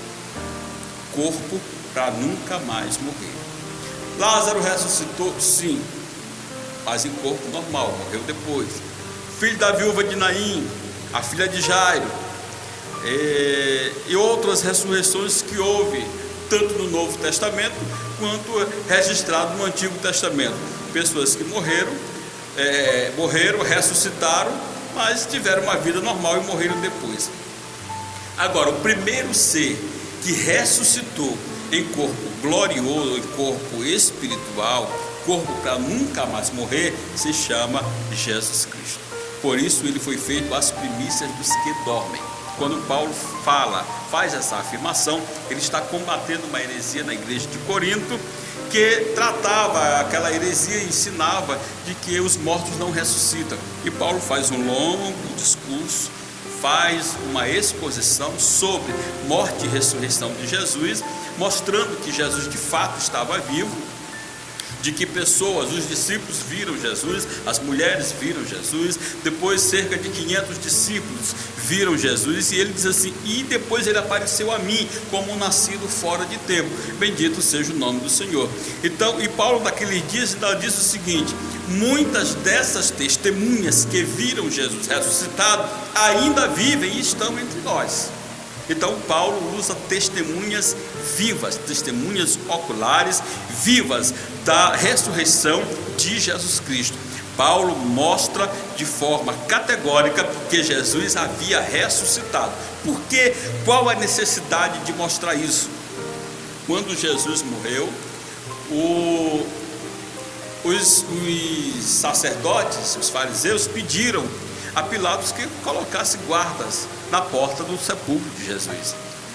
Corpo para nunca mais morrer. Lázaro ressuscitou, sim, mas em corpo normal, morreu depois. Filho da viúva de Naim, a filha de Jairo, e outras ressurreições que houve, tanto no Novo Testamento, quanto registrado no Antigo Testamento. Pessoas que morreram, ressuscitaram, mas tiveram uma vida normal e morreram depois. Agora, o primeiro ser que ressuscitou em corpo glorioso, em corpo espiritual, corpo para nunca mais morrer, se chama Jesus Cristo. Por isso ele foi feito as primícias dos que dormem. Quando Paulo faz essa afirmação, ele está combatendo uma heresia na igreja de Corinto, que tratava, aquela heresia ensinava de que os mortos não ressuscitam. E Paulo faz um longo discurso, faz uma exposição sobre morte e ressurreição de Jesus, mostrando que Jesus de fato estava vivo, de que pessoas, os discípulos viram Jesus, as mulheres viram Jesus, depois cerca de 500 discípulos viram Jesus, e ele diz assim: e depois ele apareceu a mim como um nascido fora de tempo, bendito seja o nome do Senhor. Então, e Paulo naqueles dias diz o seguinte: muitas dessas testemunhas que viram Jesus ressuscitado ainda vivem e estão entre nós. Então Paulo usa testemunhas vivas, testemunhas oculares vivas da ressurreição de Jesus Cristo. Paulo mostra de forma categórica que Jesus havia ressuscitado. Por quê? Qual a necessidade de mostrar isso? Quando Jesus morreu, os sacerdotes, os fariseus, pediram a Pilatos que colocasse guardas na porta do sepulcro de Jesus,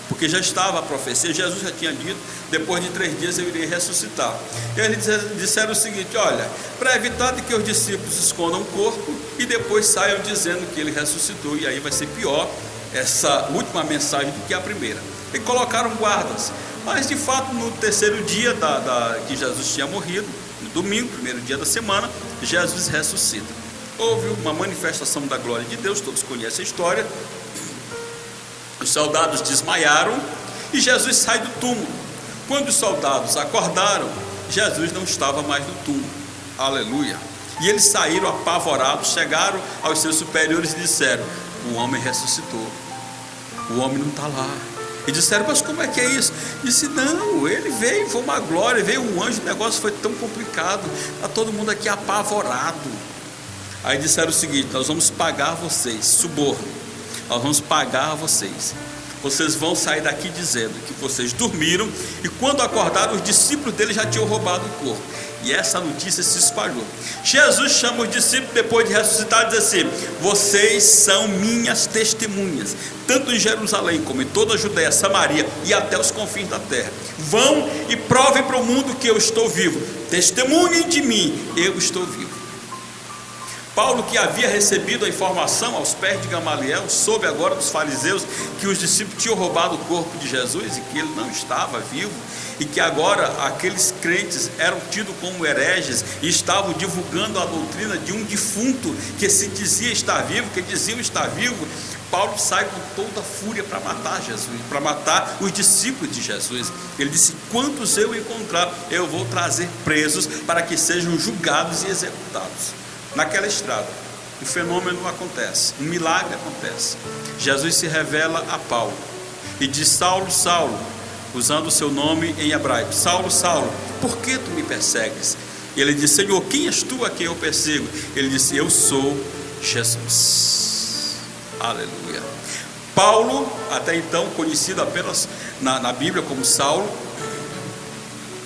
porque já estava a profecia, Jesus já tinha dito: depois de 3 dias eu irei ressuscitar. E eles disseram o seguinte: olha, para evitar de que os discípulos escondam o corpo e depois saiam dizendo que ele ressuscitou, e aí vai ser pior essa última mensagem do que a primeira. E colocaram guardas, mas de fato no 3º dia que Jesus tinha morrido, no domingo, 1º dia da semana, Jesus ressuscita. Houve uma manifestação da glória de Deus, todos conhecem a história. Os soldados desmaiaram e Jesus sai do túmulo. Quando os soldados acordaram, Jesus não estava mais no túmulo. Aleluia! E eles saíram apavorados, chegaram aos seus superiores e disseram: o homem ressuscitou, o homem não está lá. E disseram: mas como é que é isso? Disse: não, ele veio, foi uma glória, veio um anjo, o negócio foi tão complicado, está todo mundo aqui apavorado. Aí disseram o seguinte: nós vamos pagar vocês, suborno, nós vamos pagar vocês. Vocês vão sair daqui dizendo que vocês dormiram e quando acordaram os discípulos dele já tinham roubado o corpo. E essa notícia se espalhou. Jesus chama os discípulos depois de ressuscitar e diz assim: vocês são minhas testemunhas, tanto em Jerusalém como em toda a Judéia, Samaria e até os confins da terra. Vão e provem para o mundo que eu estou vivo. Testemunhem de mim, eu estou vivo. Paulo, que havia recebido a informação aos pés de Gamaliel, soube agora dos fariseus que os discípulos tinham roubado o corpo de Jesus e que ele não estava vivo, e que agora aqueles crentes eram tidos como hereges e estavam divulgando a doutrina de um defunto que se dizia estar vivo, que diziam estar vivo. Paulo sai com toda a fúria para matar Jesus, para matar os discípulos de Jesus. Ele disse: quantos eu encontrar, eu vou trazer presos para que sejam julgados e executados. Naquela estrada, um fenômeno acontece, um milagre acontece. Jesus se revela a Paulo e diz: Saulo, Saulo, usando o seu nome em hebraico: Saulo, Saulo, por que tu me persegues? E ele disse: Senhor, quem és tu a quem eu persigo? Ele disse: eu sou Jesus. Aleluia. Paulo, até então conhecido apenas na Bíblia como Saulo,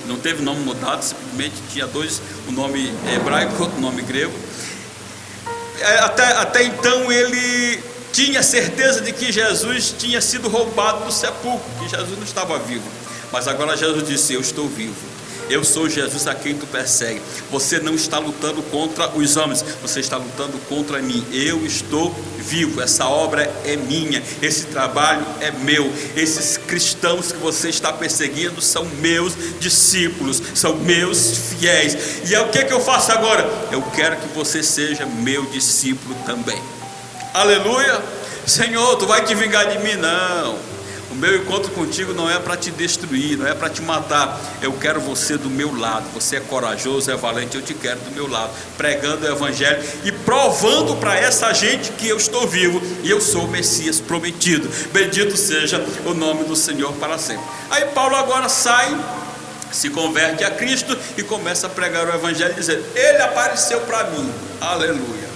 não teve nome mudado, simplesmente tinha um nome hebraico, outro nome grego. Até então ele tinha certeza de que Jesus tinha sido roubado do sepulcro, que Jesus não estava vivo. Mas agora Jesus disse: eu estou vivo. Eu sou Jesus a quem tu persegue. Você não está lutando contra os homens, você está lutando contra mim. Eu estou vivo, essa obra é minha, esse trabalho é meu. Esses cristãos que você está perseguindo são meus discípulos, são meus fiéis. E o que eu faço agora? Eu quero que você seja meu discípulo também. Aleluia. Senhor, tu vai te vingar de mim? Não. O meu encontro contigo não é para te destruir, não é para te matar. Eu quero você do meu lado. Você é corajoso, é valente, eu te quero do meu lado, pregando o evangelho e provando para essa gente que eu estou vivo e eu sou o Messias prometido. Bendito seja o nome do Senhor para sempre. Aí Paulo agora sai, se converte a Cristo e começa a pregar o evangelho, dizendo: ele apareceu para mim. Aleluia.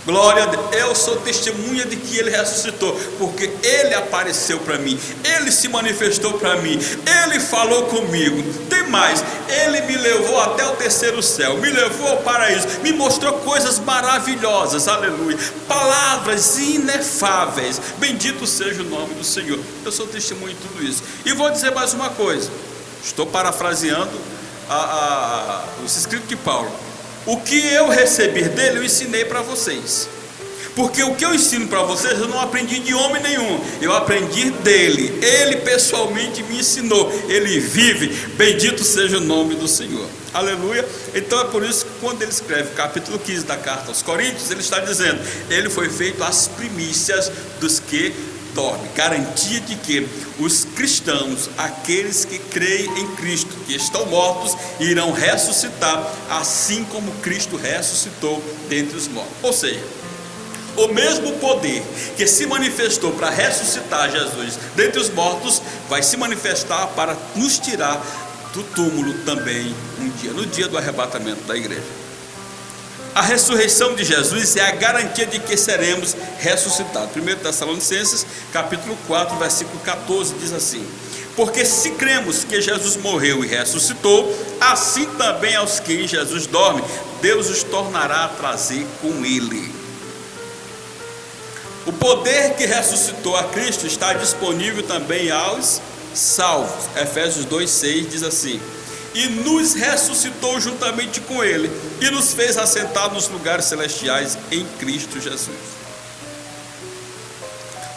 Glória a Deus. Eu sou testemunha de que ele ressuscitou, porque ele apareceu para mim, ele se manifestou para mim, ele falou comigo. Tem mais, ele me levou até o terceiro céu, me levou ao paraíso, me mostrou coisas maravilhosas. Aleluia. Palavras inefáveis. Bendito seja o nome do Senhor. Eu sou testemunha de tudo isso. E vou dizer mais uma coisa, estou parafraseando os escritos de Paulo. O que eu recebi dele, eu ensinei para vocês. Porque o que eu ensino para vocês, eu não aprendi de homem nenhum, eu aprendi dele. Ele pessoalmente me ensinou, ele vive. Bendito seja o nome do Senhor. Aleluia. Então é por isso que quando ele escreve capítulo 15 da carta aos Coríntios, ele está dizendo: ele foi feito as primícias dos que dormem. Garantia de que os cristãos, aqueles que creem em Cristo, que estão mortos, irão ressuscitar, assim como Cristo ressuscitou dentre os mortos. Ou seja, o mesmo poder que se manifestou para ressuscitar Jesus dentre os mortos, vai se manifestar para nos tirar do túmulo também um dia, no dia do arrebatamento da igreja. A ressurreição de Jesus é a garantia de que seremos ressuscitados. 1 Tessalonicenses, capítulo 4, versículo 14, diz assim: porque se cremos que Jesus morreu e ressuscitou, assim também aos que em Jesus dormem, Deus os tornará a trazer com ele. O poder que ressuscitou a Cristo está disponível também aos salvos. Efésios 2,6 diz assim: e nos ressuscitou juntamente com ele e nos fez assentar nos lugares celestiais em Cristo Jesus.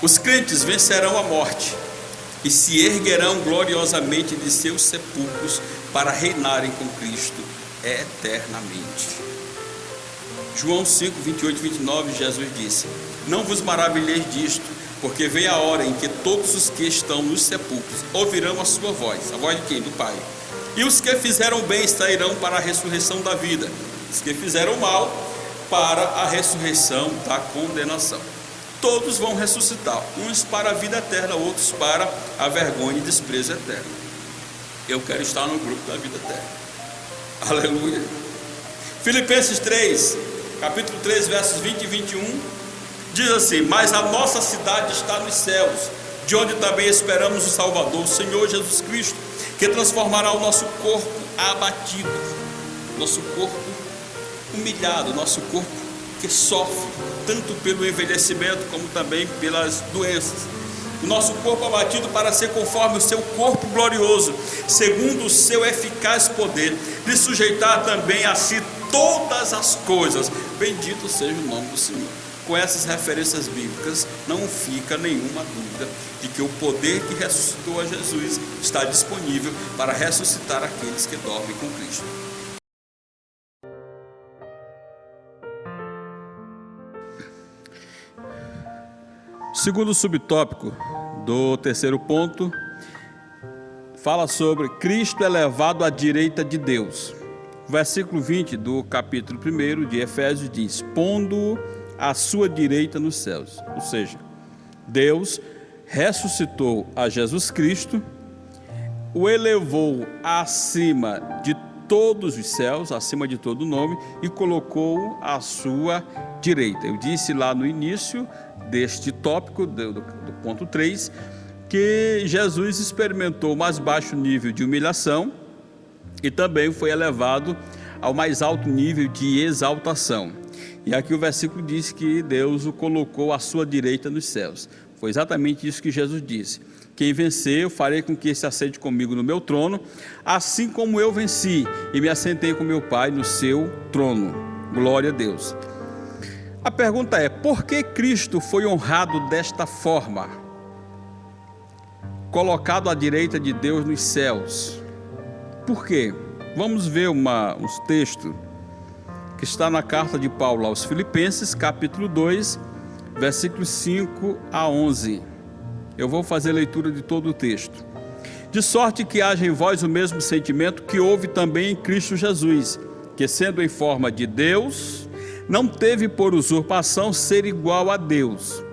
Os crentes vencerão a morte e se erguerão gloriosamente de seus sepulcros para reinarem com Cristo eternamente. João 5, 28 e 29, Jesus disse: não vos maravilheis disto, porque vem a hora em que todos os que estão nos sepulcros ouvirão a sua voz. A voz de quem? Do Pai. E os que fizeram bem sairão para a ressurreição da vida, os que fizeram mal para a ressurreição da condenação. Todos vão ressuscitar, uns para a vida eterna, outros para a vergonha e desprezo eterno. Eu quero estar no grupo da vida eterna. Aleluia. Filipenses 3, capítulo 3, versos 20 e 21, diz assim: mas a nossa cidade está nos céus, de onde também esperamos o Salvador, o Senhor Jesus Cristo, que transformará o nosso corpo abatido, nosso corpo humilhado, nosso corpo que sofre tanto pelo envelhecimento como também pelas doenças, o nosso corpo abatido para ser conforme o seu corpo glorioso, segundo o seu eficaz poder, de sujeitar também a si todas as coisas. Bendito seja o nome do Senhor. Com essas referências bíblicas, não fica nenhuma dúvida de que o poder que ressuscitou a Jesus está disponível para ressuscitar aqueles que dormem com Cristo. segundo subtópico do terceiro ponto fala sobre Cristo elevado à direita de Deus. O versículo 20 do capítulo 1 de Efésios diz: pondo à sua direita nos céus. Ou seja, Deus ressuscitou a Jesus Cristo, o elevou acima de todos os céus, acima de todo nome, e colocou à sua direita. Eu disse lá no início deste tópico, do ponto 3, que Jesus experimentou o mais baixo nível de humilhação e também foi elevado ao mais alto nível de exaltação. E aqui o versículo diz que Deus o colocou à sua direita nos céus. Foi exatamente isso que Jesus disse: quem vencer, eu farei com que se assente comigo no meu trono, assim como eu venci e me assentei com meu Pai no seu trono. Glória a Deus. A pergunta é: por que Cristo foi honrado desta forma? Colocado à direita de Deus nos céus. Por quê? Vamos ver uns textos que está na carta de Paulo aos Filipenses, capítulo 2, versículos 5 a 11. Eu vou fazer leitura de todo o texto. De sorte que haja em vós o mesmo sentimento que houve também em Cristo Jesus, que sendo em forma de Deus, não teve por usurpação ser igual a Deus,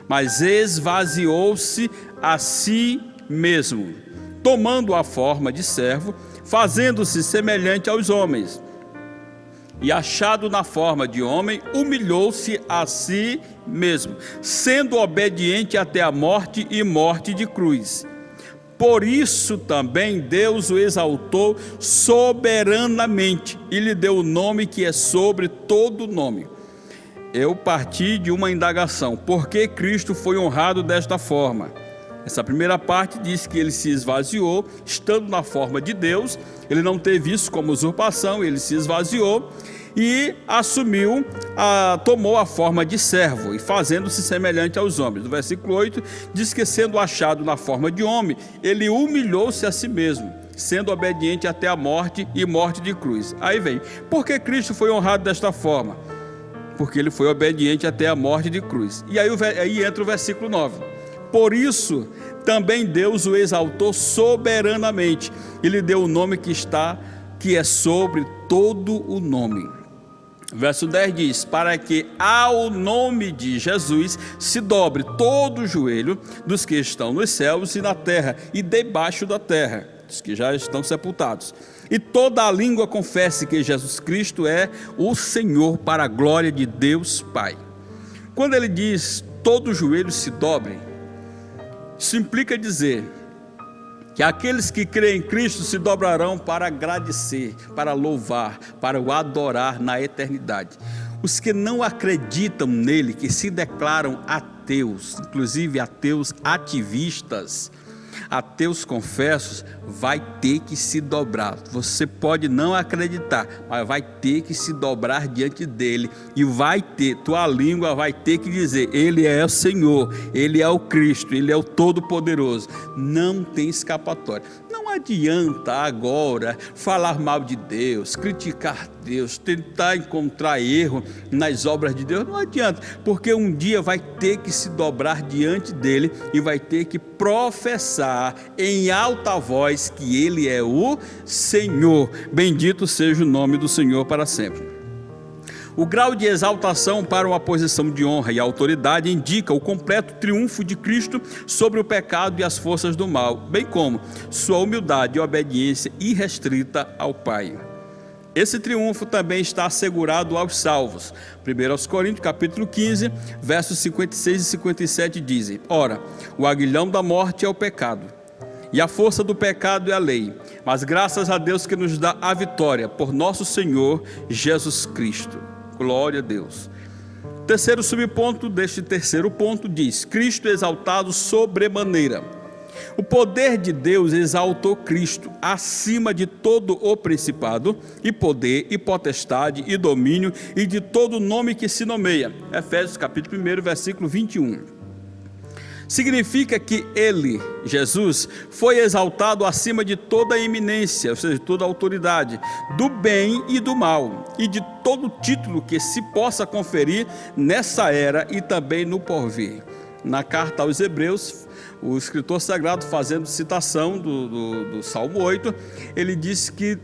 mas esvaziou-se a si mesmo, tomando a forma de servo, fazendo-se semelhante aos homens. E achado na forma de homem, humilhou-se a si mesmo, sendo obediente até a morte e morte de cruz. Por isso também Deus o exaltou soberanamente e lhe deu o nome que é sobre todo nome. Eu parti de uma indagação: por que Cristo foi honrado desta forma? Essa primeira parte diz que ele se esvaziou, estando na forma de Deus, ele não teve isso como usurpação, ele se esvaziou e assumiu, tomou a forma de servo, e fazendo-se semelhante aos homens. No versículo 8 diz que, sendo achado na forma de homem, ele humilhou-se a si mesmo, sendo obediente até a morte e morte de cruz. Aí vem: por que Cristo foi honrado desta forma? Porque ele foi obediente até a morte de cruz. E aí entra o versículo 9. Por isso também Deus o exaltou soberanamente e lhe deu o nome que é sobre todo o nome. Verso 10 diz: para que ao nome de Jesus se dobre todo o joelho dos que estão nos céus e na terra e debaixo da terra, dos que já estão sepultados, e toda a língua confesse que Jesus Cristo é o Senhor, para a glória de Deus Pai. Quando ele diz todo o joelho se dobre, isso implica dizer que aqueles que creem em Cristo se dobrarão para agradecer, para louvar, para o adorar na eternidade. Os que não acreditam nele, que se declaram ateus, inclusive ateus ativistas, ateus confessos, vai ter que se dobrar. Você pode não acreditar, mas vai ter que se dobrar diante dele, e tua língua vai ter que dizer: ele é o Senhor, ele é o Cristo, ele é o Todo-Poderoso. Não tem escapatória. Não adianta agora falar mal de Deus, criticar Deus, tentar encontrar erro nas obras de Deus. Não adianta, porque um dia vai ter que se dobrar diante dele e vai ter que professar em alta voz que ele é o Senhor. Bendito seja o nome do Senhor para sempre. O grau de exaltação para uma posição de honra e autoridade indica o completo triunfo de Cristo sobre o pecado e as forças do mal, bem como sua humildade e obediência irrestrita ao Pai. Esse triunfo também está assegurado aos salvos. 1 Coríntios capítulo 15, versos 56 e 57 dizem: ora, o aguilhão da morte é o pecado, e a força do pecado é a lei, mas graças a Deus que nos dá a vitória por nosso Senhor Jesus Cristo. Glória a Deus. O terceiro subponto deste terceiro ponto diz: Cristo exaltado sobremaneira. O poder de Deus exaltou Cristo acima de todo o principado e poder e potestade e domínio e de todo nome que se nomeia. Efésios capítulo 1, versículo 21. Significa que ele, Jesus, foi exaltado acima de toda a eminência, ou seja, toda a autoridade, do bem e do mal, e de todo título que se possa conferir nessa era e também no porvir. na carta aos Hebreus, o escritor sagrado, fazendo citação do Salmo 8, ele diz que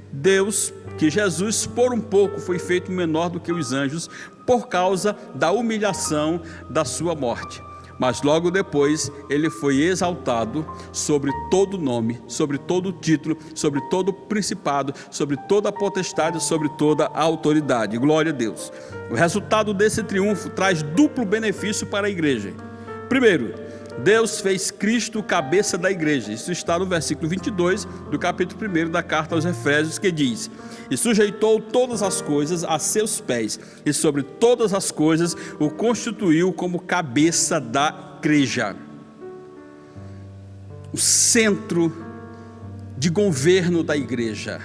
Jesus por um pouco foi feito menor do que os anjos por causa da humilhação da sua morte. Mas logo depois ele foi exaltado sobre todo nome, sobre todo título, sobre todo principado, sobre toda potestade, sobre toda autoridade. Glória a Deus. O resultado desse triunfo traz duplo benefício para a igreja. Primeiro, Deus fez Cristo cabeça da igreja. Isso está no versículo 22 do capítulo 1 da carta aos Efésios, que diz: e sujeitou todas as coisas a seus pés, e sobre todas as coisas o constituiu como cabeça da igreja. O centro de governo da igreja.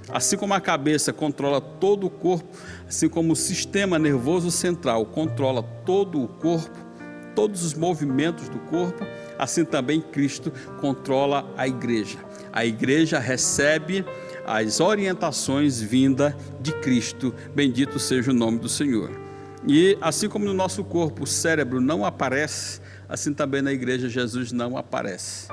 Assim como a cabeça controla todo o corpo, assim como o sistema nervoso central controla todo o corpo, todos os movimentos do corpo, assim também Cristo controla a igreja. A igreja recebe as orientações vindas de Cristo, bendito seja o nome do Senhor. E assim como no nosso corpo o cérebro não aparece, assim também na igreja Jesus não aparece.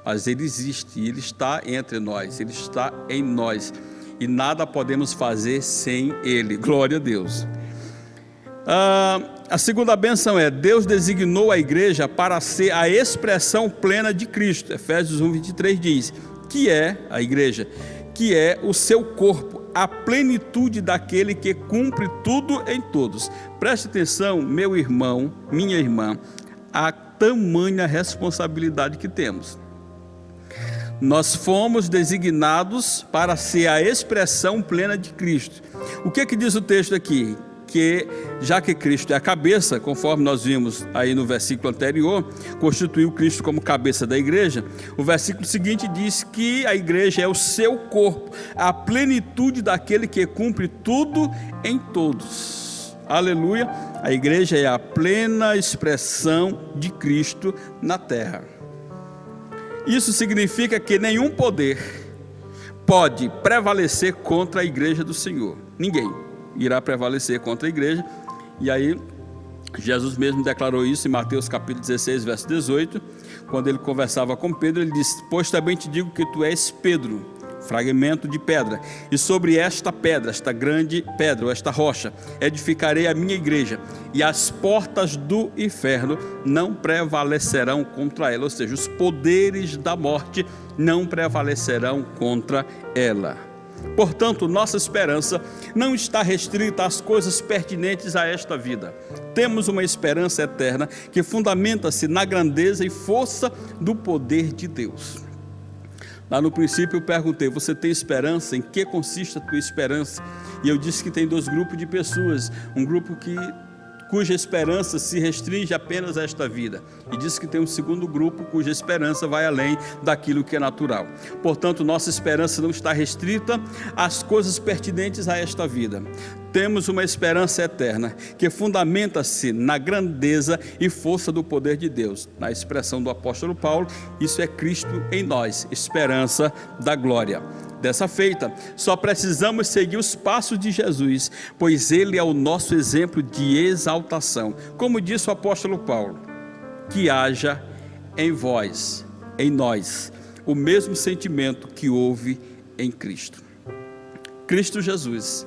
Mas Ele existe, Ele está entre nós, Ele está em nós, e nada podemos fazer sem Ele. Glória a Deus. A segunda bênção é: Deus designou a igreja para ser a expressão plena de Cristo. Efésios 1:23 diz que é a igreja, que é o seu corpo, a plenitude daquele que cumpre tudo em todos. Preste atenção, meu irmão, minha irmã, a tamanha responsabilidade que temos. Nós fomos designados para ser a expressão plena de Cristo. O que diz o texto aqui? Que já que Cristo é a cabeça, conforme nós vimos aí no versículo anterior, constituiu Cristo como cabeça da igreja, o versículo seguinte diz que a igreja é o seu corpo, a plenitude daquele que cumpre tudo em todos. Aleluia! A igreja é a plena expressão de Cristo na terra. Isso significa que nenhum poder pode prevalecer contra a igreja do Senhor. Ninguém irá prevalecer contra a igreja. E aí Jesus mesmo declarou isso em Mateus capítulo 16, verso 18, quando ele conversava com Pedro. Ele disse: pois também te digo que tu és Pedro, fragmento de pedra, e sobre esta pedra, esta grande pedra, ou esta rocha, edificarei a minha igreja, e as portas do inferno não prevalecerão contra ela. Ou seja, os poderes da morte não prevalecerão contra ela. Portanto, nossa esperança não está restrita às coisas pertinentes a esta vida. Temos uma esperança eterna que fundamenta-se na grandeza e força do poder de Deus. Lá no princípio eu perguntei: você tem esperança? Em que consiste a tua esperança? E eu disse que tem dois grupos de pessoas. Um grupo cuja esperança se restringe apenas a esta vida, e diz que tem um segundo grupo cuja esperança vai além daquilo que é natural. Portanto, nossa esperança não está restrita às coisas pertinentes a esta vida. Temos uma esperança eterna que fundamenta-se na grandeza e força do poder de Deus. Na expressão do apóstolo Paulo, isso é Cristo em nós, esperança da glória. Dessa feita, só precisamos seguir os passos de Jesus, pois Ele é o nosso exemplo de exaltação. Como disse o apóstolo Paulo: que haja em vós, em nós, o mesmo sentimento que houve em Cristo. Cristo Jesus,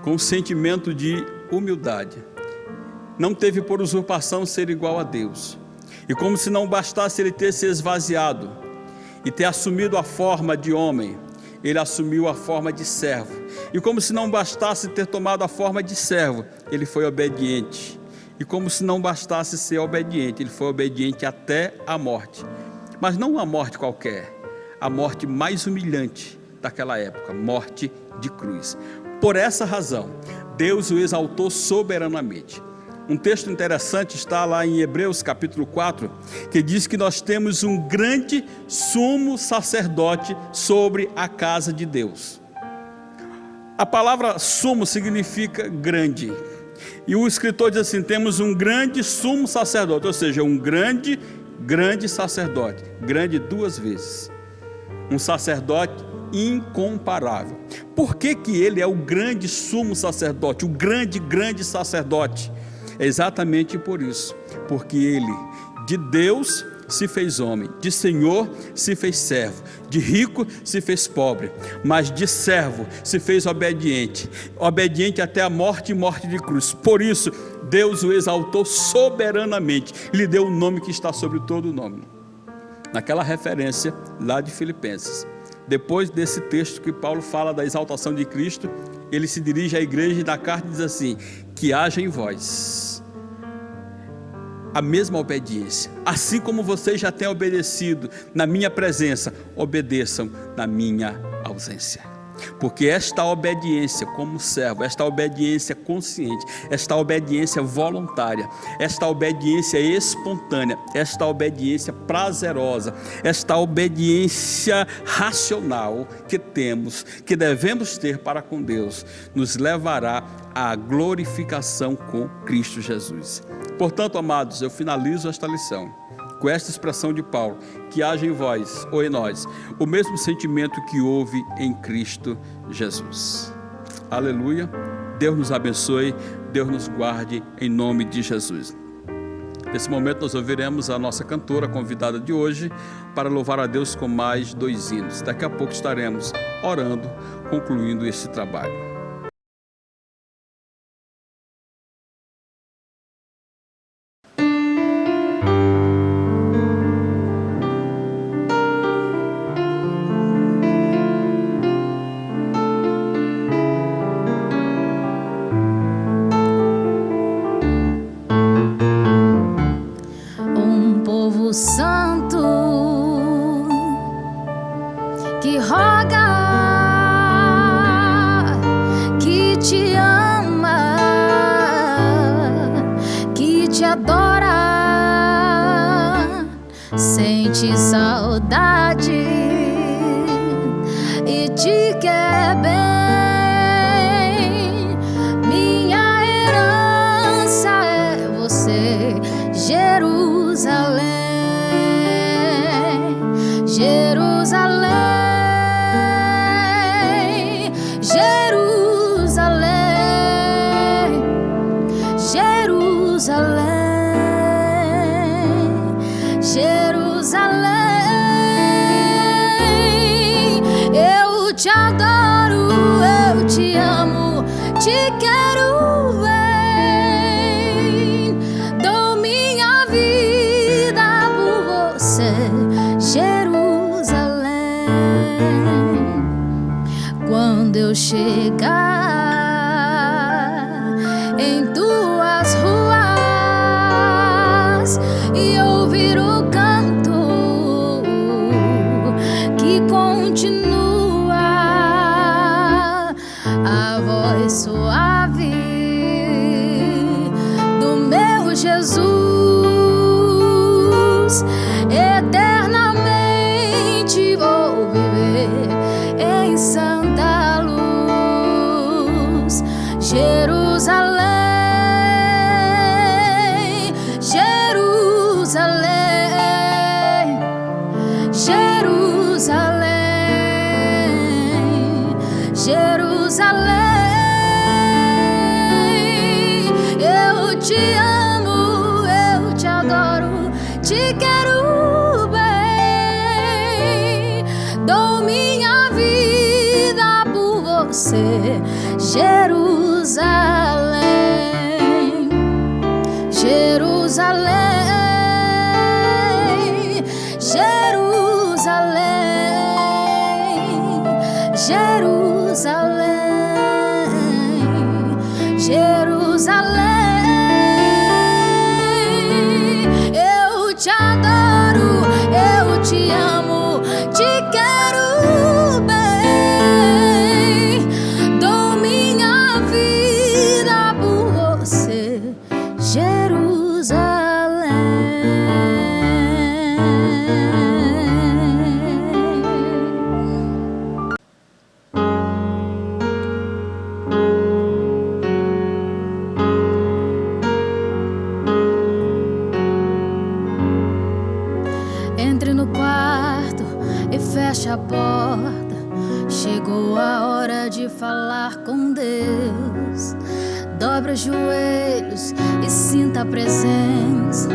com sentimento de humildade, não teve por usurpação ser igual a Deus. E como se não bastasse Ele ter se esvaziado e ter assumido a forma de homem, Ele assumiu a forma de servo. E como se não bastasse ter tomado a forma de servo, Ele foi obediente. E como se não bastasse ser obediente, Ele foi obediente até a morte. Mas não uma morte qualquer, a morte mais humilhante daquela época, morte de cruz. Por essa razão, Deus o exaltou soberanamente. Um texto interessante está lá em Hebreus capítulo 4, que diz que nós temos um grande sumo sacerdote sobre a casa de Deus. A palavra sumo significa grande. E o escritor diz assim: temos um grande sumo sacerdote, ou seja, um grande sacerdote. Grande duas vezes. Um sacerdote incomparável. Por que ele é o grande sumo sacerdote, o grande sacerdote? É exatamente por isso, porque Ele De Deus se fez homem, de Senhor se fez servo, de rico se fez pobre, mas de servo se fez obediente, obediente até a morte e morte de cruz. Por isso, Deus o exaltou soberanamente e lhe deu o nome que está sobre todo o nome. Naquela referência lá de Filipenses. Depois desse texto que Paulo fala da exaltação de Cristo, ele se dirige à igreja e da carta diz assim: que haja em vós a mesma obediência, assim como vocês já têm obedecido na minha presença, obedeçam na minha ausência. Porque esta obediência como servo, esta obediência consciente, esta obediência voluntária, esta obediência espontânea, esta obediência prazerosa, esta obediência racional que temos, que devemos ter para com Deus, nos levará à glorificação com Cristo Jesus. Portanto, amados, eu finalizo esta lição com esta expressão de Paulo: que haja em vós ou em nós o mesmo sentimento que houve em Cristo Jesus. Aleluia. Deus nos abençoe, Deus nos guarde em nome de Jesus. Nesse momento nós ouviremos a nossa cantora convidada de hoje para louvar a Deus com mais 2 hinos. Daqui a pouco estaremos orando, concluindo esse trabalho. Santo que roga, que te ama, que te adora, sente saudade e te quer bem. Minha herança é você, Jerusalém. Jerusalém, Jerusalém, Jerusalém, Jerusalém. Eu te adoro, eu te amo, te quero bem. Dou minha vida por você, Jerusalém. Quando eu chegar em tuas ruas e ouvir o canto que continua, a voz suave do meu Jesus, eternamente vou viver em santa luz. Jerusalém, Jerusalém, Jerusalém, Jerusalém. Eu te amo, eu te adoro, te quero bem. Dou minha vida por você, Jerusalém, Jerusalém, Jerusalém, Jerusalém, Jerusalém. Eu te adoro, eu te amo, te quero bem. Dou minha vida por você, Jerusalém. Entre no quarto e feche a porta. Chegou a hora de falar com Deus. Dobre os joelhos e sinta a presença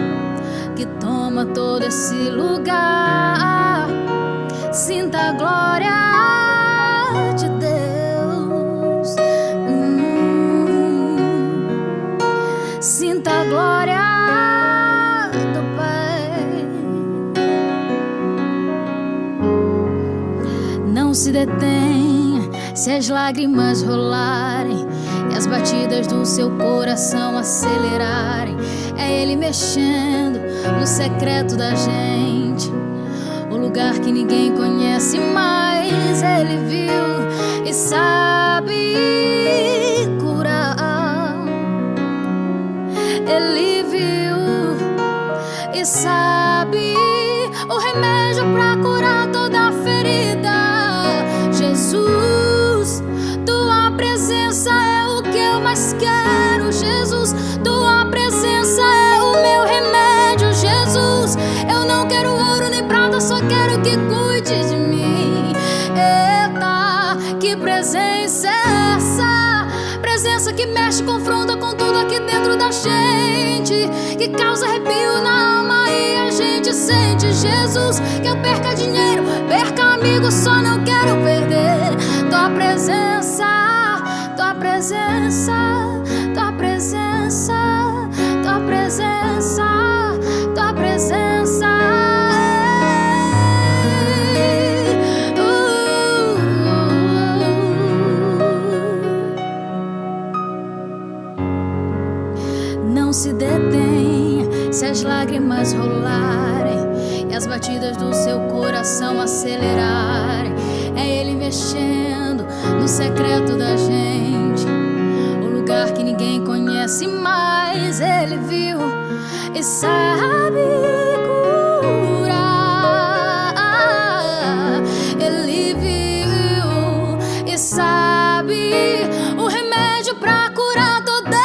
que toma todo esse lugar. Sinta a glória de Deus. Sinta a glória do Pai. Não se detenha se as lágrimas rolarem e as batidas do seu coração acelerarem. É Ele mexendo no secreto da gente, o lugar que ninguém conhece, mas Ele viu e sabe curar. Ele viu e sabe o remédio pra curar toda ferida. Jesus, tua presença é o que eu mais quero. Jesus, tua presença é o meu remédio. Jesus, eu não quero ouro nem prata, só quero que cuide de mim. Eita, que presença é essa? Presença que mexe, confronta com tudo aqui dentro da gente, que causa arrepio na alma e a gente sente. Jesus, que eu perca dinheiro, perca amigos, só não quero perder tua presença, tua presença, tua presença, tua presença, tua presença. Não se detenha se as lágrimas rolarem e as batidas do seu coração acelerarem. É Ele mexendo no secreto da gente, o lugar que ninguém conhece, mas Ele viu e sabe curar. Ele viu e sabe o remédio pra curar toda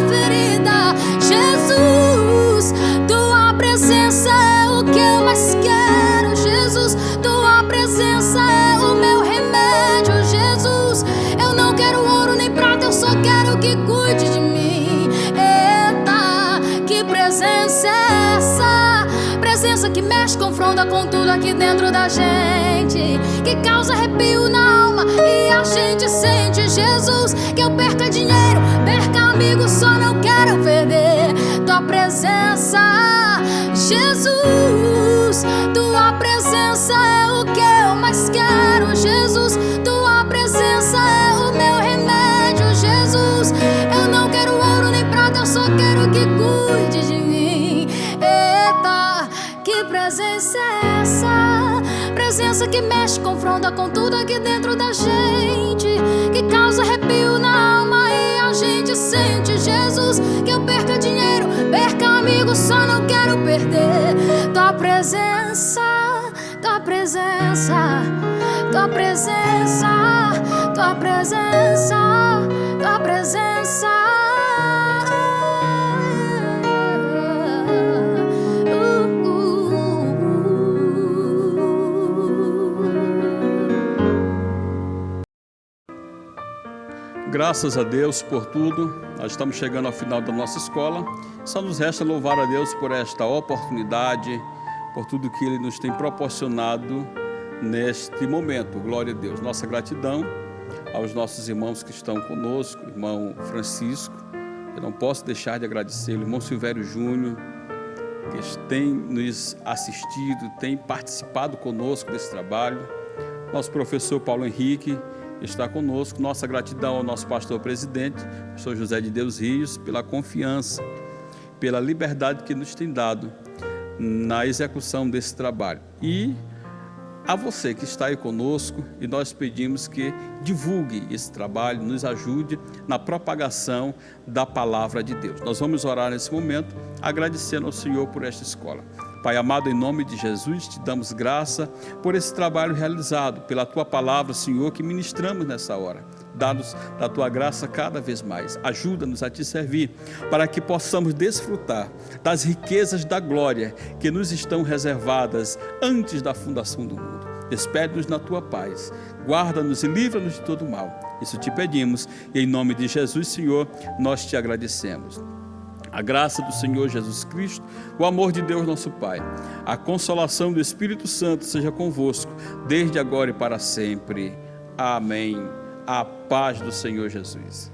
ferida. Jesus, tua presença é o que eu mais quero. Jesus, tua presença é o meu remédio. Jesus, eu não quero ouro nem prata, eu só quero que cuide de mim. Eita, que presença é essa? Presença que mexe, confronta com tudo aqui dentro da gente, que causa arrepio na alma e a gente sente. Jesus, que eu perca dinheiro, perca amigos, só não quero perder tua presença. Jesus, tua presença é o que eu mais quero. Jesus, tua presença é o meu remédio. Jesus, eu não quero ouro nem prata, eu só quero que cuide de mim. Eita, que presença é essa? Presença que mexe, confronta com tudo aqui dentro da gente, que causa arrepio na alma e a gente sente. Jesus, que eu perca dinheiro, perca amigos, só não quero perder tua presença, tua presença, tua presença, tua presença, tua presença. Graças a Deus por tudo. Nós estamos chegando ao final da nossa escola. Só nos resta louvar a Deus por esta oportunidade, por tudo que Ele nos tem proporcionado neste momento. Glória a Deus. Nossa gratidão aos nossos irmãos que estão conosco, irmão Francisco, eu não posso deixar de agradecer, o irmão Silvério Júnior, que tem nos assistido, tem participado conosco desse trabalho. Nosso professor Paulo Henrique está conosco. Nossa gratidão ao nosso pastor presidente, pastor José de Deus Rios, pela confiança, pela liberdade que nos tem dado na execução desse trabalho. E a você que está aí conosco, e nós pedimos que divulgue esse trabalho, nos ajude na propagação da palavra de Deus. Nós vamos orar nesse momento, agradecendo ao Senhor por esta escola. Pai amado, em nome de Jesus, te damos graça por esse trabalho realizado, pela Tua palavra, Senhor, que ministramos nessa hora. Dá-nos da Tua graça cada vez mais. Ajuda-nos a Te servir, para que possamos desfrutar das riquezas da glória que nos estão reservadas antes da fundação do mundo. Despede-nos na Tua paz. Guarda-nos e livra-nos de todo mal. Isso te pedimos, e em nome de Jesus, Senhor, nós te agradecemos. A graça do Senhor Jesus Cristo, o amor de Deus nosso Pai, a consolação do Espírito Santo seja convosco, desde agora e para sempre. Amém. A paz do Senhor Jesus.